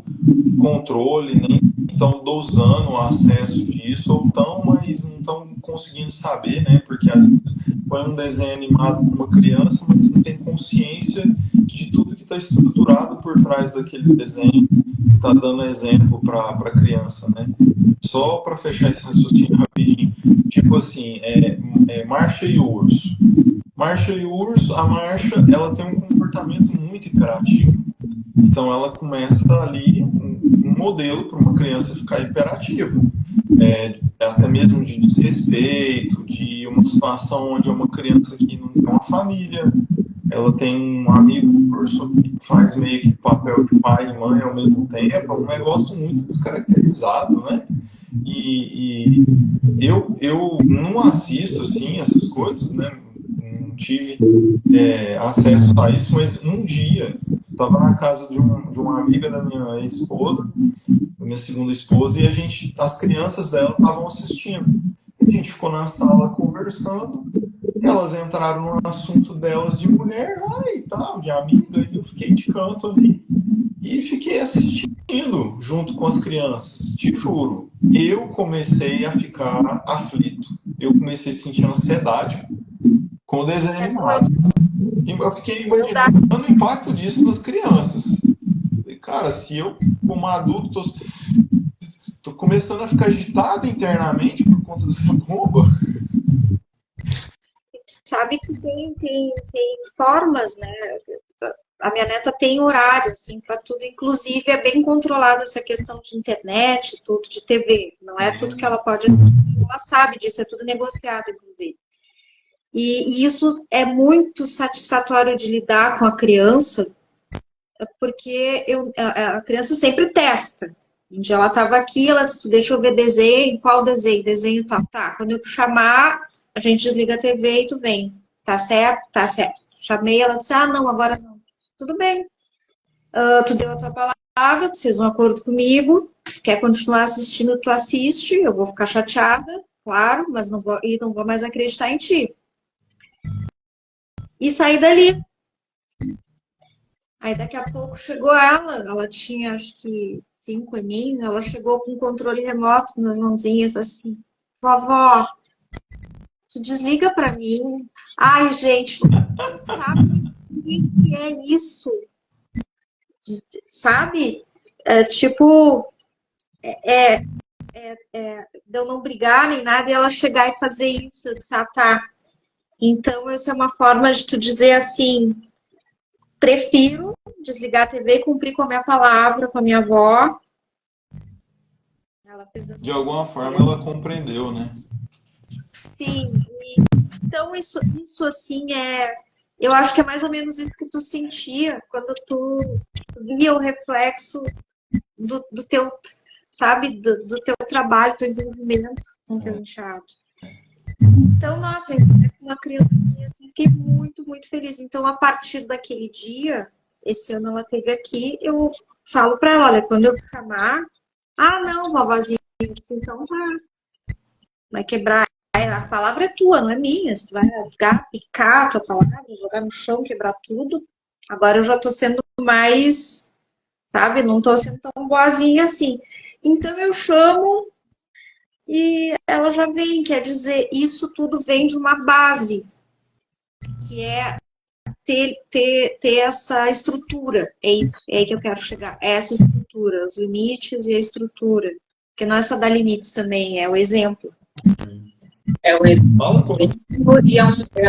A: controle, nem estão dosando o acesso disso, ou estão, mas não estão conseguindo saber, né? Porque às vezes põe um desenho animado para uma criança, mas não tem consciência de tudo que está estruturado por trás daquele desenho, está dando exemplo para a criança, né? Só para fechar esse raciocínio rapidinho, tipo assim, Marcha e o Urso. Marcha e o Urso, a Marcha, ela tem um comportamento muito hiperativo. Então ela começa ali um modelo para uma criança ficar hiperativa. Até mesmo de desrespeito, de uma situação onde é uma criança que não tem uma família, ela tem um amigo urso que faz meio que papel de pai e mãe ao mesmo tempo, é um negócio muito descaracterizado, né? E eu não assisto assim essas coisas, né? Não tive acesso a isso, mas um dia estava na casa de uma amiga da minha ex-esposa, da minha segunda esposa, e as crianças dela estavam assistindo. A gente ficou na sala conversando, elas entraram no assunto delas de mulher e tal, de amiga, e eu fiquei de canto ali e fiquei assistindo junto com as crianças, te juro. Eu comecei a ficar aflito, eu comecei a sentir ansiedade com o desenho animado. E eu fiquei imaginando o impacto disso nas crianças. E, cara, se eu, como adulto, tô começando a ficar agitado internamente por conta dessa bomba.
C: Sabe que tem formas, né? A minha neta tem horário, assim, para tudo. Inclusive, é bem controlada essa questão de internet, tudo, de TV. Não é tudo que ela pode... Ela sabe disso, é tudo negociado, inclusive. E isso é muito satisfatório de lidar com a criança, porque a criança sempre testa. Um dia ela estava aqui, ela disse, deixa eu ver desenho, qual desenho? Desenho tal. Tá, quando eu chamar, a gente desliga a TV e tu vem. Tá certo? Tá certo. Chamei, ela disse, não, agora não. Tudo bem. Tu deu a tua palavra, tu fez um acordo comigo, tu quer continuar assistindo, tu assiste, eu vou ficar chateada, claro, mas não vou mais acreditar em ti. E saí dali. Aí daqui a pouco chegou ela tinha acho que 5 aninhos, ela chegou com o controle remoto nas mãozinhas assim, vovó, tu desliga pra mim. Ai, gente, sabe, que é isso, sabe? Tipo, de eu não brigar nem nada e ela chegar e fazer isso. Eu disse, tá. Então, isso é uma forma de tu dizer assim, prefiro desligar a TV e cumprir com a minha palavra, com a minha avó. Ela fez assim.
A: De alguma forma ela compreendeu, né?
C: Sim. Então, isso assim eu acho que é mais ou menos isso que tu sentia quando tu via o reflexo do teu, sabe, do teu trabalho, do teu envolvimento com o teu enteado. Então, nossa, parece uma criancinha assim, fiquei muito, muito feliz. Então, a partir daquele dia, esse ano ela esteve aqui, eu falo para ela, olha, quando eu chamar, não, vovozinha, então tá, vai quebrar. A palavra é tua, não é minha. Se tu vai rasgar, picar a tua palavra, jogar no chão, quebrar tudo. Agora eu já tô sendo mais, sabe? Não tô sendo tão boazinha assim. Então eu chamo e ela já vem. Quer dizer, isso tudo vem de uma base, que é ter essa estrutura. É isso, é aí que eu quero chegar. É essa estrutura, os limites e a estrutura. Porque não é só dar limites também, é o exemplo.
B: É o exemplo e é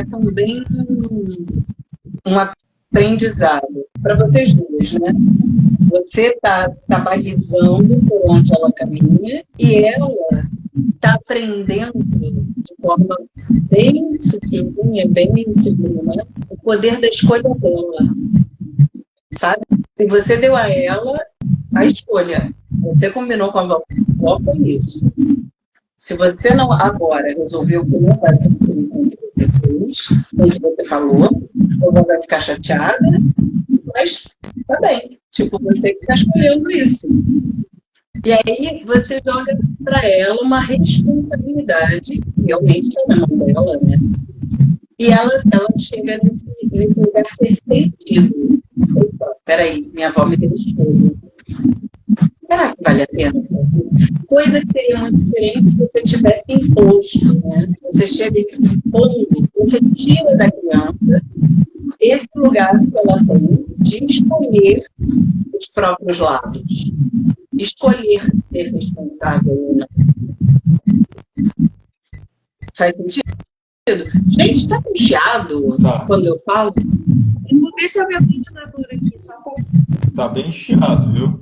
B: também um aprendizado para vocês duas, né? Você está balizando por onde ela caminha e ela está aprendendo de forma bem sutilzinha, bem sublime, o poder da escolha dela, sabe? E você deu a ela a escolha. Você combinou com a avó, foi isso. Se você não agora resolveu que não vai cumprir com o que você fez, com o que você falou, ou vai ficar chateada, mas tá bem. Tipo, você que está escolhendo isso. E aí você joga para ela uma responsabilidade, realmente é na mão dela, né? E ela chega nesse lugar ressentido. Opa, peraí, minha avó me deu escolha. Será que vale a pena? Coisa que seria muito diferente se você tivesse imposto, né? Você chega impondo, você tira da criança esse lugar que ela tem de escolher os próprios lados. Escolher ser responsável ou não. Faz sentido? Gente, está chiado quando eu falo?
C: Eu vou ver se é o meu ventilador aqui, só com...
A: Tá bem chiado, viu?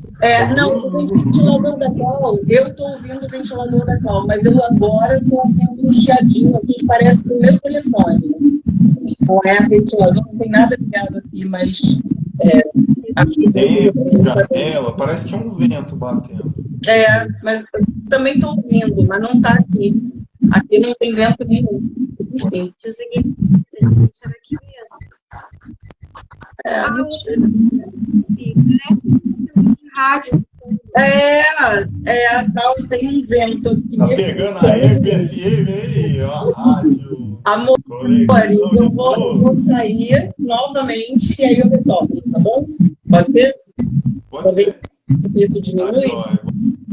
B: Não, o ventilador da Cal, eu estou ouvindo o ventilador da Cal, mas eu agora estou ouvindo um chiadinho aqui que parece o meu telefone. Não é ventilador, não tem nada ligado aqui, mas acho que
A: tem janela, parece que é um vento batendo.
B: Mas eu também estou ouvindo, mas não está aqui. Aqui não tem vento nenhum. Enfim.
C: Desliguei. Será que mesmo? Parece um sinal de rádio.
B: A tal tem um vento aqui.
A: Tá pegando a FM aí, ó, a rádio.
B: Amor, eu vou sair novamente e aí eu retorno, tá bom? Pode ser?
A: Pode ser.
B: Isso diminui?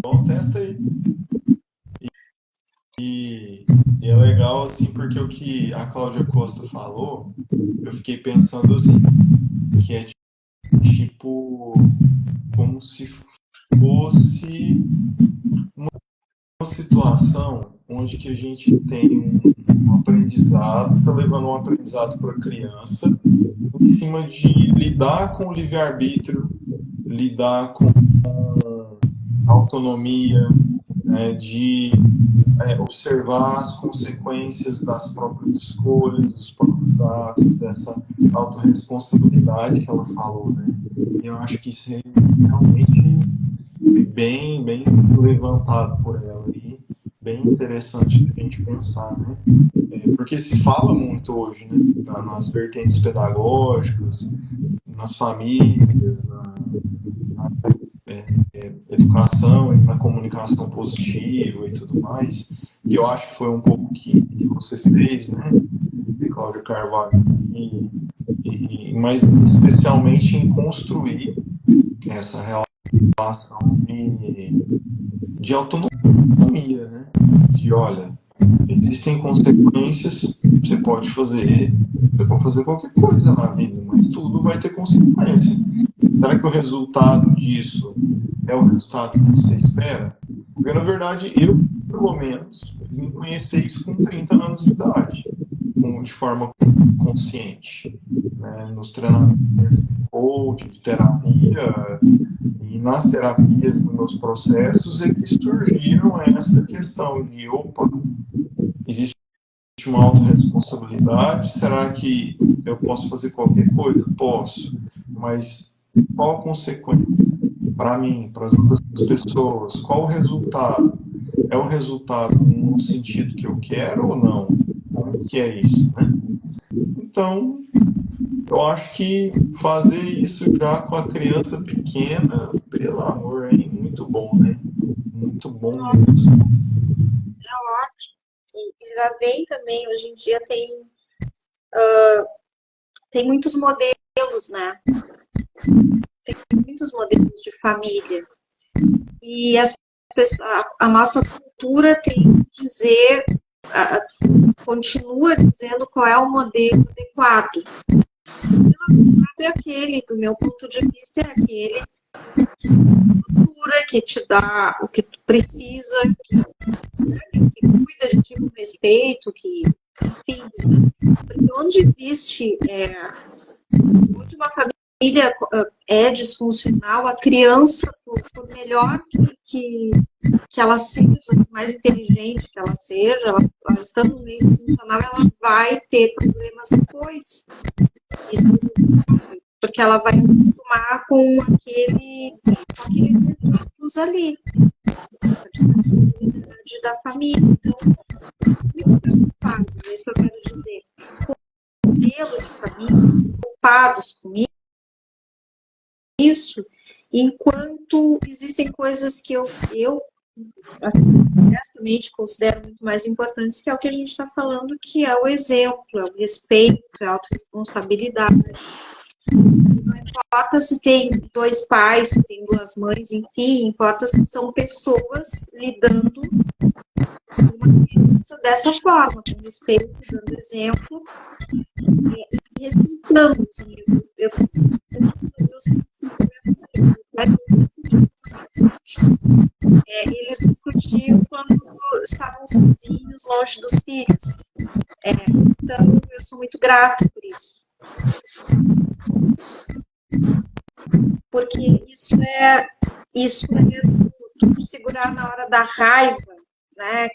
A: Bom, testa aí. E é legal, assim, porque o que a Cláudia Costa falou, eu fiquei pensando assim, que é tipo como se fosse uma situação onde que a gente tem um aprendizado, está levando um aprendizado para a criança, em cima de lidar com o livre-arbítrio, lidar com a autonomia, de observar as consequências das próprias escolhas, dos próprios atos, dessa autorresponsabilidade que ela falou, né? E eu acho que isso é realmente bem, bem levantado por ela e bem interessante de a gente pensar, né? Porque se fala muito hoje, né? Nas vertentes pedagógicas, nas famílias, na educação e na comunicação positiva e tudo mais, e eu acho que foi um pouco que você fez, né, Cláudia Carvalho, mas especialmente em construir essa relação de autonomia, né, de olha, existem consequências, você pode fazer Você pode fazer qualquer coisa na vida, mas tudo vai ter consequência. Será que o resultado disso é o resultado que você espera? Porque, na verdade, eu, pelo menos, vim conhecer isso com 30 anos de idade, de forma consciente, né? Nos treinamentos de coach, de terapia, e nas terapias, nos meus processos, é que surgiram essa questão de, opa, existe uma autorresponsabilidade, será que eu posso fazer qualquer coisa? Posso, mas qual a consequência para mim, para as outras pessoas? Qual o resultado? É o resultado no sentido que eu quero ou não? Como que é isso, né? Então, eu acho que fazer isso já com a criança pequena, pelo amor, é muito bom, né? Muito bom mesmo.
C: É ótimo. E já vem também, hoje em dia tem muitos modelos, né? Tem muitos modelos de família. E a nossa cultura tem que dizer, continua dizendo qual é o modelo adequado. O modelo adequado é aquele, do meu ponto de vista, é aquele que te dá o que tu precisa, que cuida de ti com respeito, enfim, porque onde existe, onde uma família é disfuncional, a criança, por melhor que ela seja, mais inteligente que ela seja, ela estando no meio disfuncional, ela vai ter problemas depois. Porque ela vai tomar com aqueles exemplos ali, da família. Então, muito preocupado, é isso que eu quero dizer. Com o modelo de família, preocupados com isso, enquanto existem coisas que eu honestamente considero muito mais importantes, que é o que a gente está falando, que é o exemplo, é o respeito, é a autorresponsabilidade. Não importa se tem 2 pais, se tem 2 mães, enfim, importa se são pessoas lidando com uma criança dessa forma, com respeito, dando exemplo, e respeitando. Assim, eu eles discutiam quando estavam sozinhos, longe dos filhos. Então, eu sou muito grata por isso. Porque isso é tu segurar na hora da raiva, né?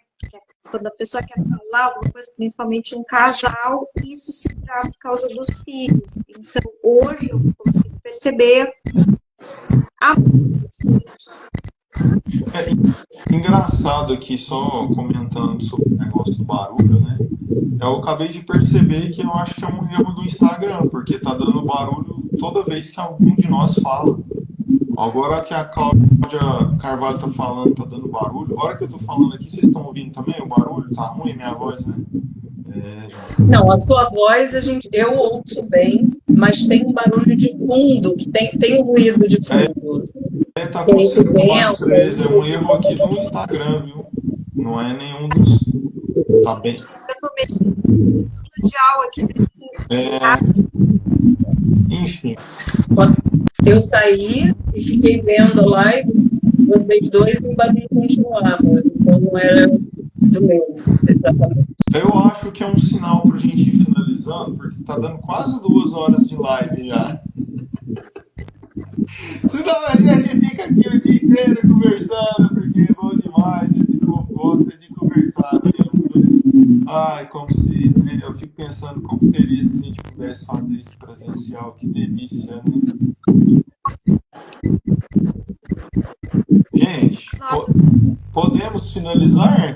C: Quando a pessoa quer falar alguma coisa, principalmente um casal, isso se dá por causa dos filhos. Então, hoje eu consigo perceber a
A: Engraçado aqui, só comentando sobre o negócio do barulho, né? Eu acabei de perceber que eu acho que é um erro do Instagram, porque tá dando barulho toda vez que algum de nós fala. Agora que a Cláudia Carvalho tá falando, tá dando barulho. Agora que eu tô falando aqui, vocês estão ouvindo também o barulho? Tá ruim minha voz, né?
B: Não, a sua voz eu ouço bem, mas tem um barulho de fundo, que tem um ruído de fundo.
A: Tá acontecendo com vocês, é um erro aqui no Instagram, viu? Não é nenhum dos... Tá bem?
C: Eu tô mexendo mundial aqui.
A: Enfim.
B: Eu saí e fiquei vendo a live, vocês dois, e o barulho continuava. Então não era do meu, exatamente.
A: Eu acho que é um sinal pra gente ir finalizando, porque tá dando quase 2 horas de live já. Senão a gente fica aqui o dia inteiro conversando, porque é bom demais, esse povo gosta de conversar mesmo. Ai, eu fico pensando como seria se a gente pudesse fazer isso presencial, que delícia, né? Gente, podemos finalizar?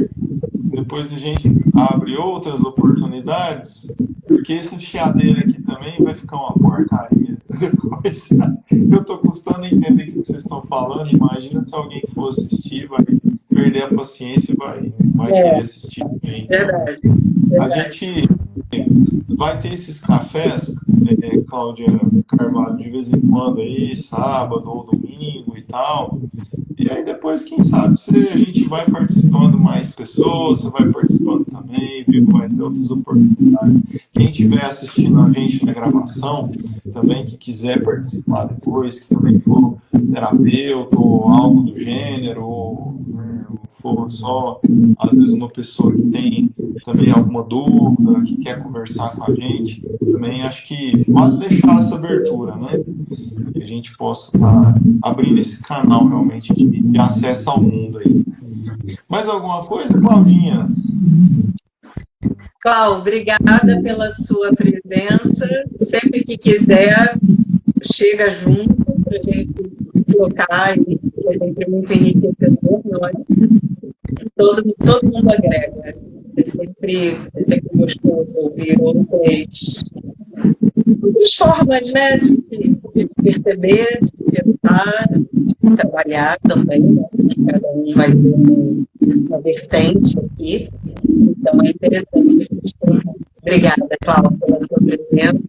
A: Depois a gente abre outras oportunidades, porque esse chiadeiro aqui também vai ficar uma porcaria. Depois, eu tô custando entender o que vocês estão falando. Imagina se alguém for assistir, vai perder a paciência e vai querer assistir também.
B: Verdade.
A: A gente vai ter esses cafés, Cláudia Carvalho, de vez em quando aí, sábado ou domingo e tal. E aí depois, quem sabe, a gente vai participando mais pessoas, você vai participando também, viu? Vai ter outras oportunidades. Quem estiver assistindo a gente na gravação, também que quiser participar depois, que também for terapeuta ou algo do gênero, ou for só, às vezes, uma pessoa que tem também alguma dúvida, que quer conversar com a gente, também acho que vale deixar essa abertura, né? Que a gente possa estar abrindo esse canal realmente de acesso ao mundo aí. Mais alguma coisa, Claudinhas?
B: Cláudio, obrigada pela sua presença. Sempre que quiser, chega junto para a gente trocar, e é sempre muito enriquecedor, não é? Todo mundo agrega. É sempre gostoso ouvir outras formas, né, de se perceber, de se pensar, de trabalhar também, né? Porque cada um vai ter uma vertente aqui. Então é interessante a gente ter. Obrigada, Cláudia, pela sua presença.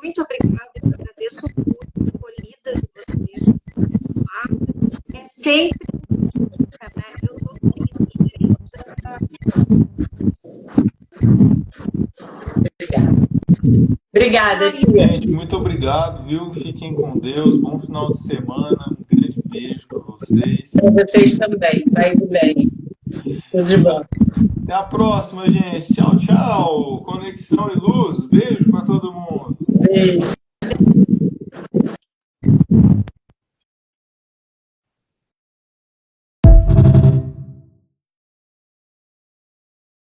C: Muito obrigada, eu agradeço muito a acolhida de vocês. É sempre né? Eu estou saindo diferente dessa.
B: Obrigada,
A: gente. Muito obrigado, viu? Fiquem com Deus. Bom final de semana. Um grande beijo para vocês.
B: Para vocês também. Vai bem. Tudo de bom.
A: Até a próxima, gente. Tchau, tchau. Conexão e luz. Beijo para todo mundo.
B: Beijo.